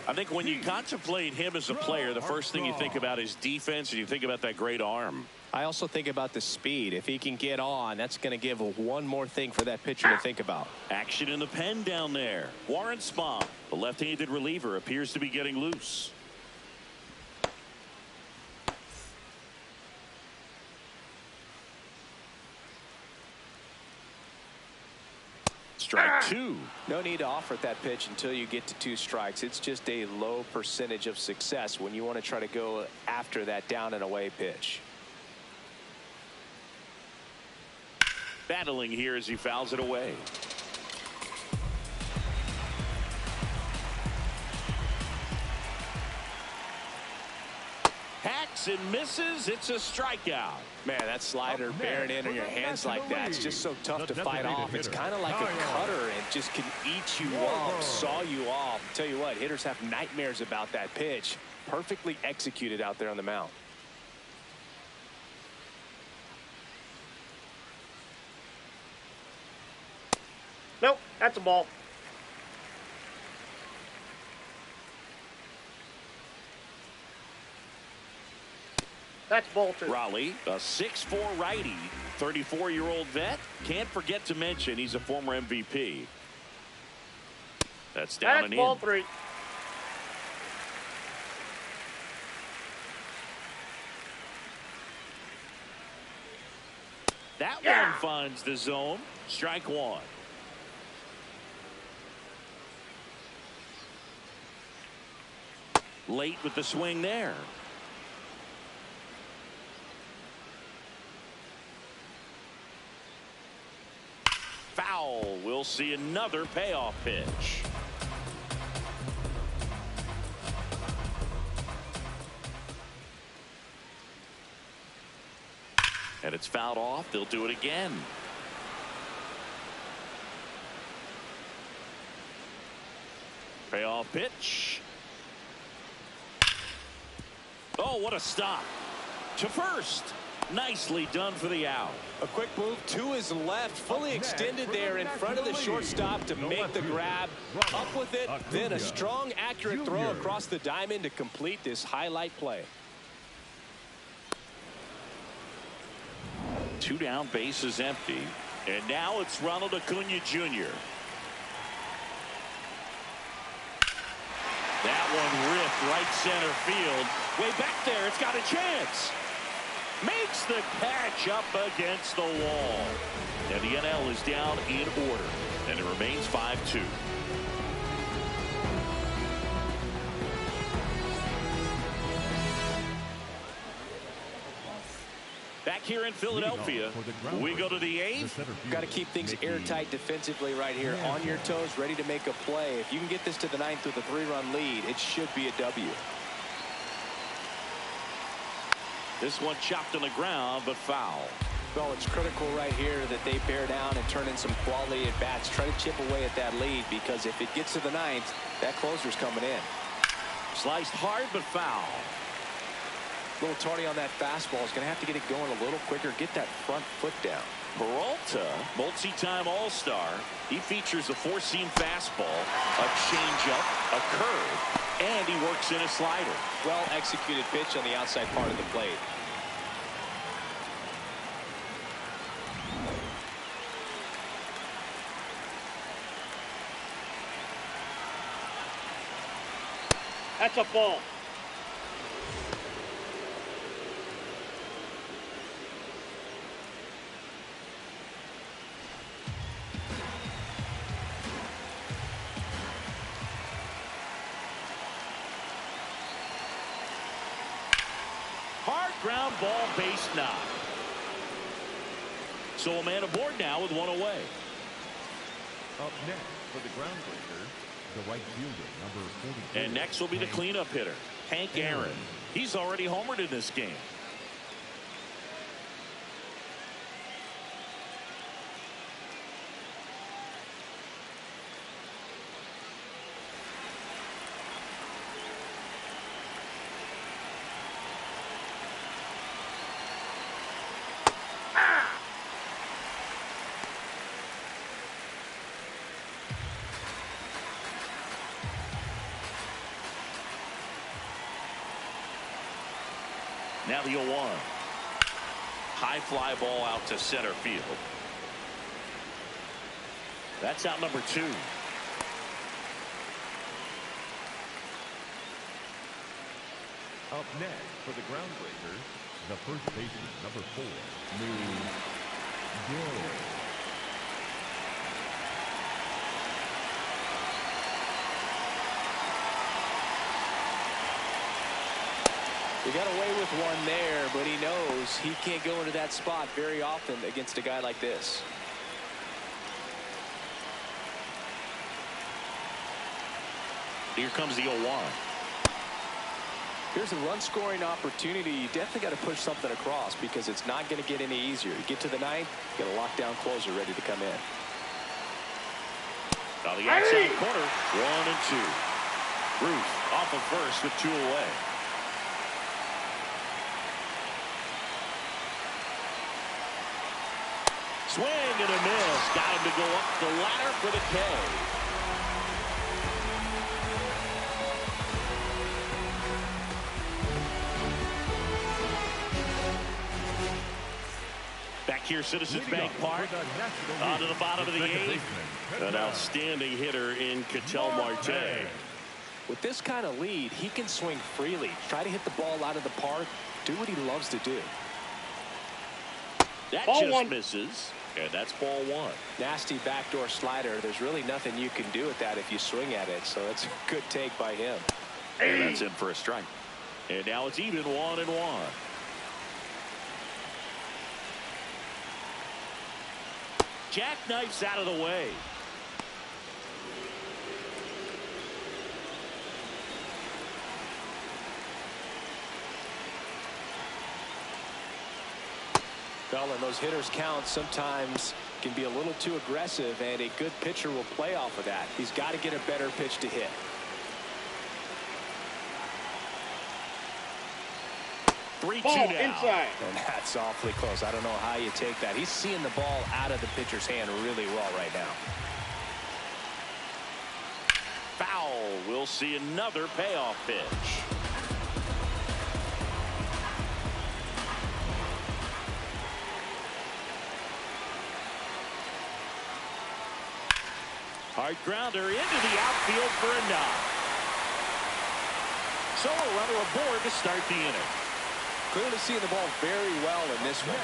I think when you contemplate him as a player, the first thing you think about is defense, and you think about that great arm. I also think about the speed. If he can get on, that's going to give one more thing for that pitcher to think about. Action in the pen down there. Warren Spahn, the left-handed reliever, appears to be getting loose. Strike two. No need to offer that pitch until you get to 2 strikes. It's just a low percentage of success when you want to try to go after that down and away pitch. Battling here as he fouls it away. Hacks and misses. It's a strikeout. Man, that slider bearing in on your hands like that, it's just so tough to fight off. It's kind of like a cutter and just can eat you off, saw you off. Tell you what, hitters have nightmares about that pitch. Perfectly executed out there on the mound. Nope, that's a ball. That's ball 2. Raleigh, a 6'4" righty, 34-year-old vet. Can't forget to mention he's a former MVP. That's down and in. Ball 3. That one finds the zone. Strike one. Late with the swing there. Foul. We'll see another payoff pitch. And it's fouled off. They'll do it again. Payoff pitch. Oh, what a stop. To first. Nicely done for the out. A quick move to his left, fully extended there in front of the shortstop to make the grab. Up with it, then a strong, accurate throw across the diamond to complete this highlight play. 2 down, bases empty. And now it's Ronald Acuna Jr. That one ripped right center field. Way back there, it's got a chance. Makes the catch up against the wall. And the NL is down in order. And it remains 5-2. Back here in Philadelphia, we go to the 8th. Got to keep things airtight defensively right here. On your toes, ready to make a play. If you can get this to the 9th with a 3-run lead, it should be a W. This one chopped on the ground, but foul. Well, it's critical right here that they bear down and turn in some quality at bats. Try to chip away at that lead, because if it gets to the 9th, that closer's coming in. Sliced hard, but foul. A little tardy on that fastball. Is going to have to get it going a little quicker. Get that front foot down. Peralta, multi-time All-Star. He features a 4-seam fastball, a changeup, a curve, and he works in a slider. Well executed pitch on the outside part of the plate. That's a ball. Hard ground ball, base knock. So a man aboard now with one away. Up next for the groundbreaker, the right fielder, number 44. And next will be the cleanup hitter, Hank Aaron. He's already homered in this game. Now the 0-1. High fly ball out to center field. That's out number 2. Up next for the groundbreakers, the first baseman, number 4, Gill. He got away with one there, but he knows he can't go into that spot very often against a guy like this. Here comes the 0-1. Here's a run-scoring opportunity. You definitely got to push something across because it's not going to get any easier. You get to the 9th, you got a lockdown closer ready to come in. On the outside corner, 1-2. Ruth off of first with 2 away. Swing and a miss. Got him to go up the ladder for the K. Back here, Citizens Bank Park. On to the bottom of the 8th. An outstanding hitter in Ketel Marte. With this kind of lead, he can swing freely. Try to hit the ball out of the park. Do what he loves to do. That ball just 1. misses. And that's ball 1. Nasty backdoor slider. There's really nothing you can do with that if you swing at it. So it's a good take by him. And that's in for a strike. And now it's even 1-1. Jackknifes out of the way. Well, and those hitters count sometimes can be a little too aggressive, and a good pitcher will play off of that. He's got to get a better pitch to hit. Ball now. inside. And that's awfully close. I don't know how you take that. He's seeing the ball out of the pitcher's hand really well right now. Foul. We'll see another payoff pitch. Hard grounder into the outfield for a knock. So a runner aboard to start the inning. Clearly seeing the ball very well in this one.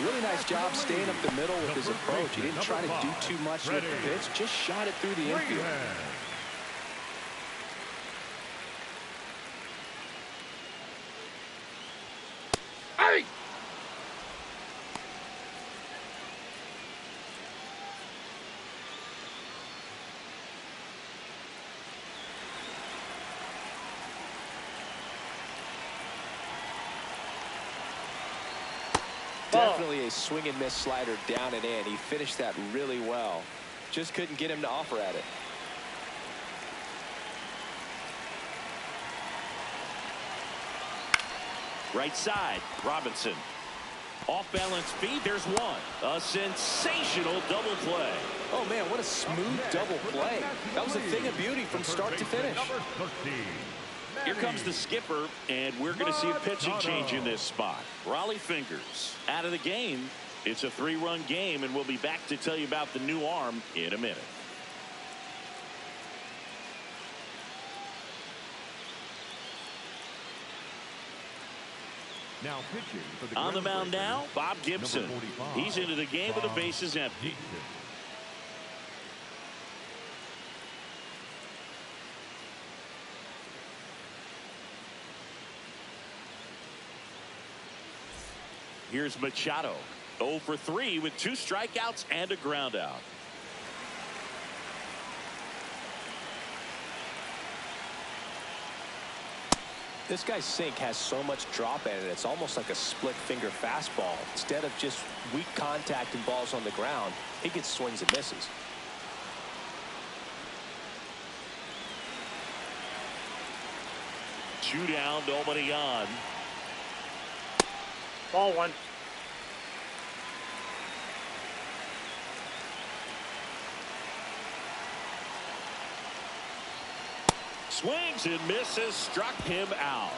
Really nice job staying up the middle with his approach. He didn't try to do too much with the pitch, just shot it through the infield. Hey! Definitely a swing and miss slider down and in. He finished that really well. Just couldn't get him to offer at it. Right side, Robinson. Off balance feed, there's one. A sensational double play. Oh man, what a smooth double play. That was a thing of beauty from start to finish. Here comes the skipper, and we're going to see a pitching change in this spot. Raleigh Fingers out of the game. It's a 3-run game, and we'll be back to tell you about the new arm in a minute. Now pitching for the on the mound now, Bob Gibson. He's into the game with the bases empty. Here's Machado. 0 for 3 with 2 strikeouts and a ground out. This guy's sink has so much drop in it. It's almost like a split finger fastball. Instead of just weak contact and balls on the ground, he gets swings and misses. Two down, nobody on. Ball 1. Swings and misses, struck him out.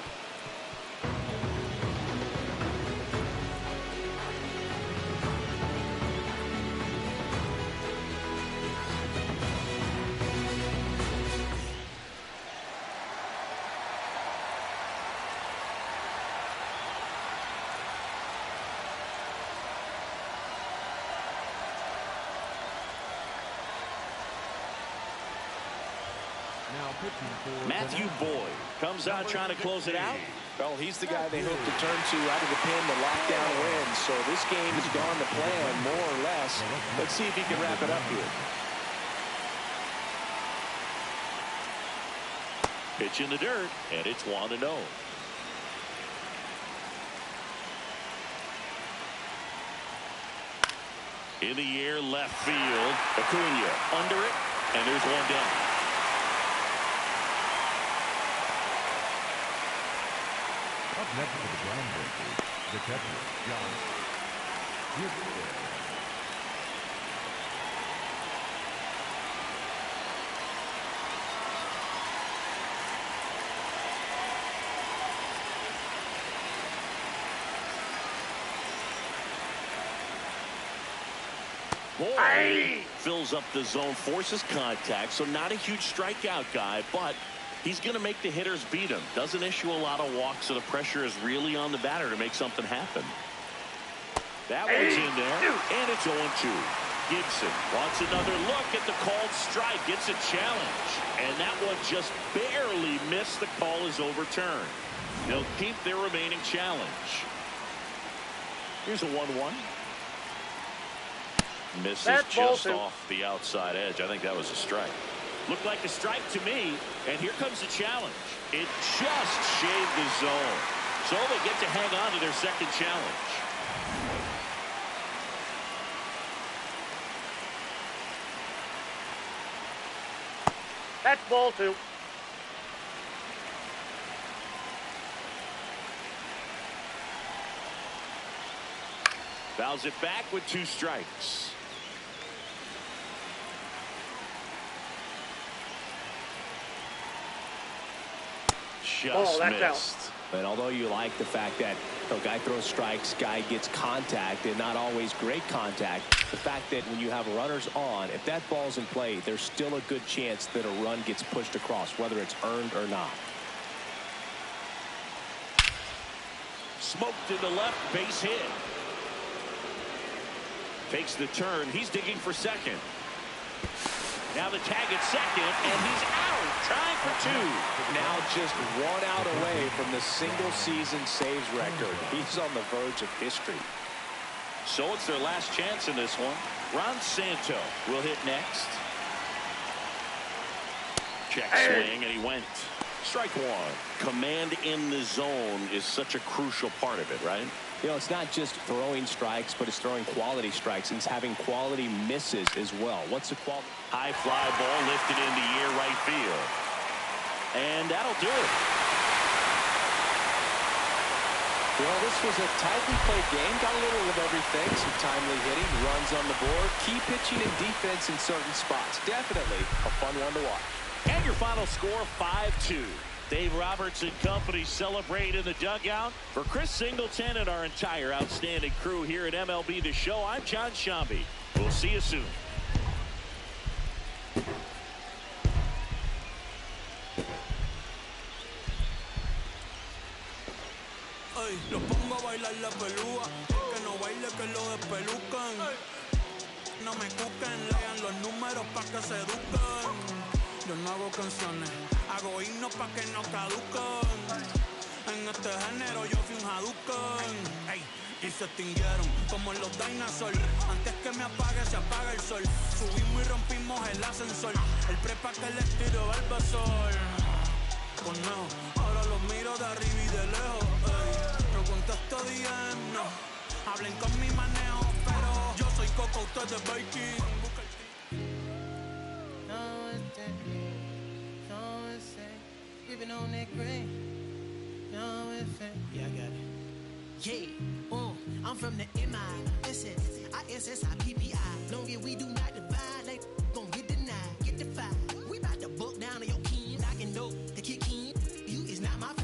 Matthew Boyd comes out trying to close it out. Well, he's the guy they hope to turn to out of the pen to lock down a win. So this game has gone to plan, more or less. Let's see if he can wrap it up here. Pitch in the dirt, and it's 1-0. In the air, left field. Acuna under it, and there's one down. Up next for the groundbreakers, the catcher, John. Boy, fills up the zone, forces contact, so not a huge strikeout guy, but he's going to make the hitters beat him. Doesn't issue a lot of walks, so the pressure is really on the batter to make something happen. That one's in there, and it's 0-2. Gibson wants another look at the called strike, gets a challenge, and that one just barely missed. The call is overturned. They'll keep their remaining challenge. Here's a 1-1. Misses just off the outside edge. I think that was a strike. Looked like a strike to me, and here comes the challenge. It just shaved the zone. So they get to hang on to their second challenge. That's ball 2. Fouls it back with 2 strikes. Just that's missed. out. And although you like the fact that a guy throws strikes, guy gets contact, and not always great contact, the fact that when you have runners on, if that ball's in play, there's still a good chance that a run gets pushed across, whether it's earned or not. Smoked in the left, base hit. Takes the turn. He's digging for second. Now the tag at second, and he's out, trying for 2. Now just 1 out away from the single-season saves record. He's on the verge of history. So it's their last chance in this one. Ron Santo will hit next. Check swing, and he went. Strike 1. Command in the zone is such a crucial part of it, right? You know, it's not just throwing strikes, but it's throwing quality strikes. And it's having quality misses as well. What's the quality? High fly ball lifted in the air, right field. And that'll do it. Well, this was a tightly played game. Got a little of everything. Some timely hitting, runs on the board, key pitching and defense in certain spots. Definitely a fun one to watch. And your final score, 5-2. Dave Roberts and company celebrate in the dugout. For Chris Singleton and our entire outstanding crew here at MLB The Show, I'm John Shambi. We'll see you soon. Ay, lo pongo a bailar la pelúa, que no baile que lo despelucan. No me cuquen, lean los números pa' que se eduquen. Yo no hago canciones, hago himnos pa' que no caduquen. En este género yo fui un Hadouken. Ey, y se extinguieron como los dinosaurs. Antes que me apague se apaga el sol. Subimos y rompimos el ascensor. El prepa que les tiro al basol. Conejo, ahora los miro de arriba y de lejos. Ey, no contesto DM, no. Hablen con mi manejo, pero yo soy Coco, ustedes Baking. Living on that green. No, it's yeah, I got it. Yeah.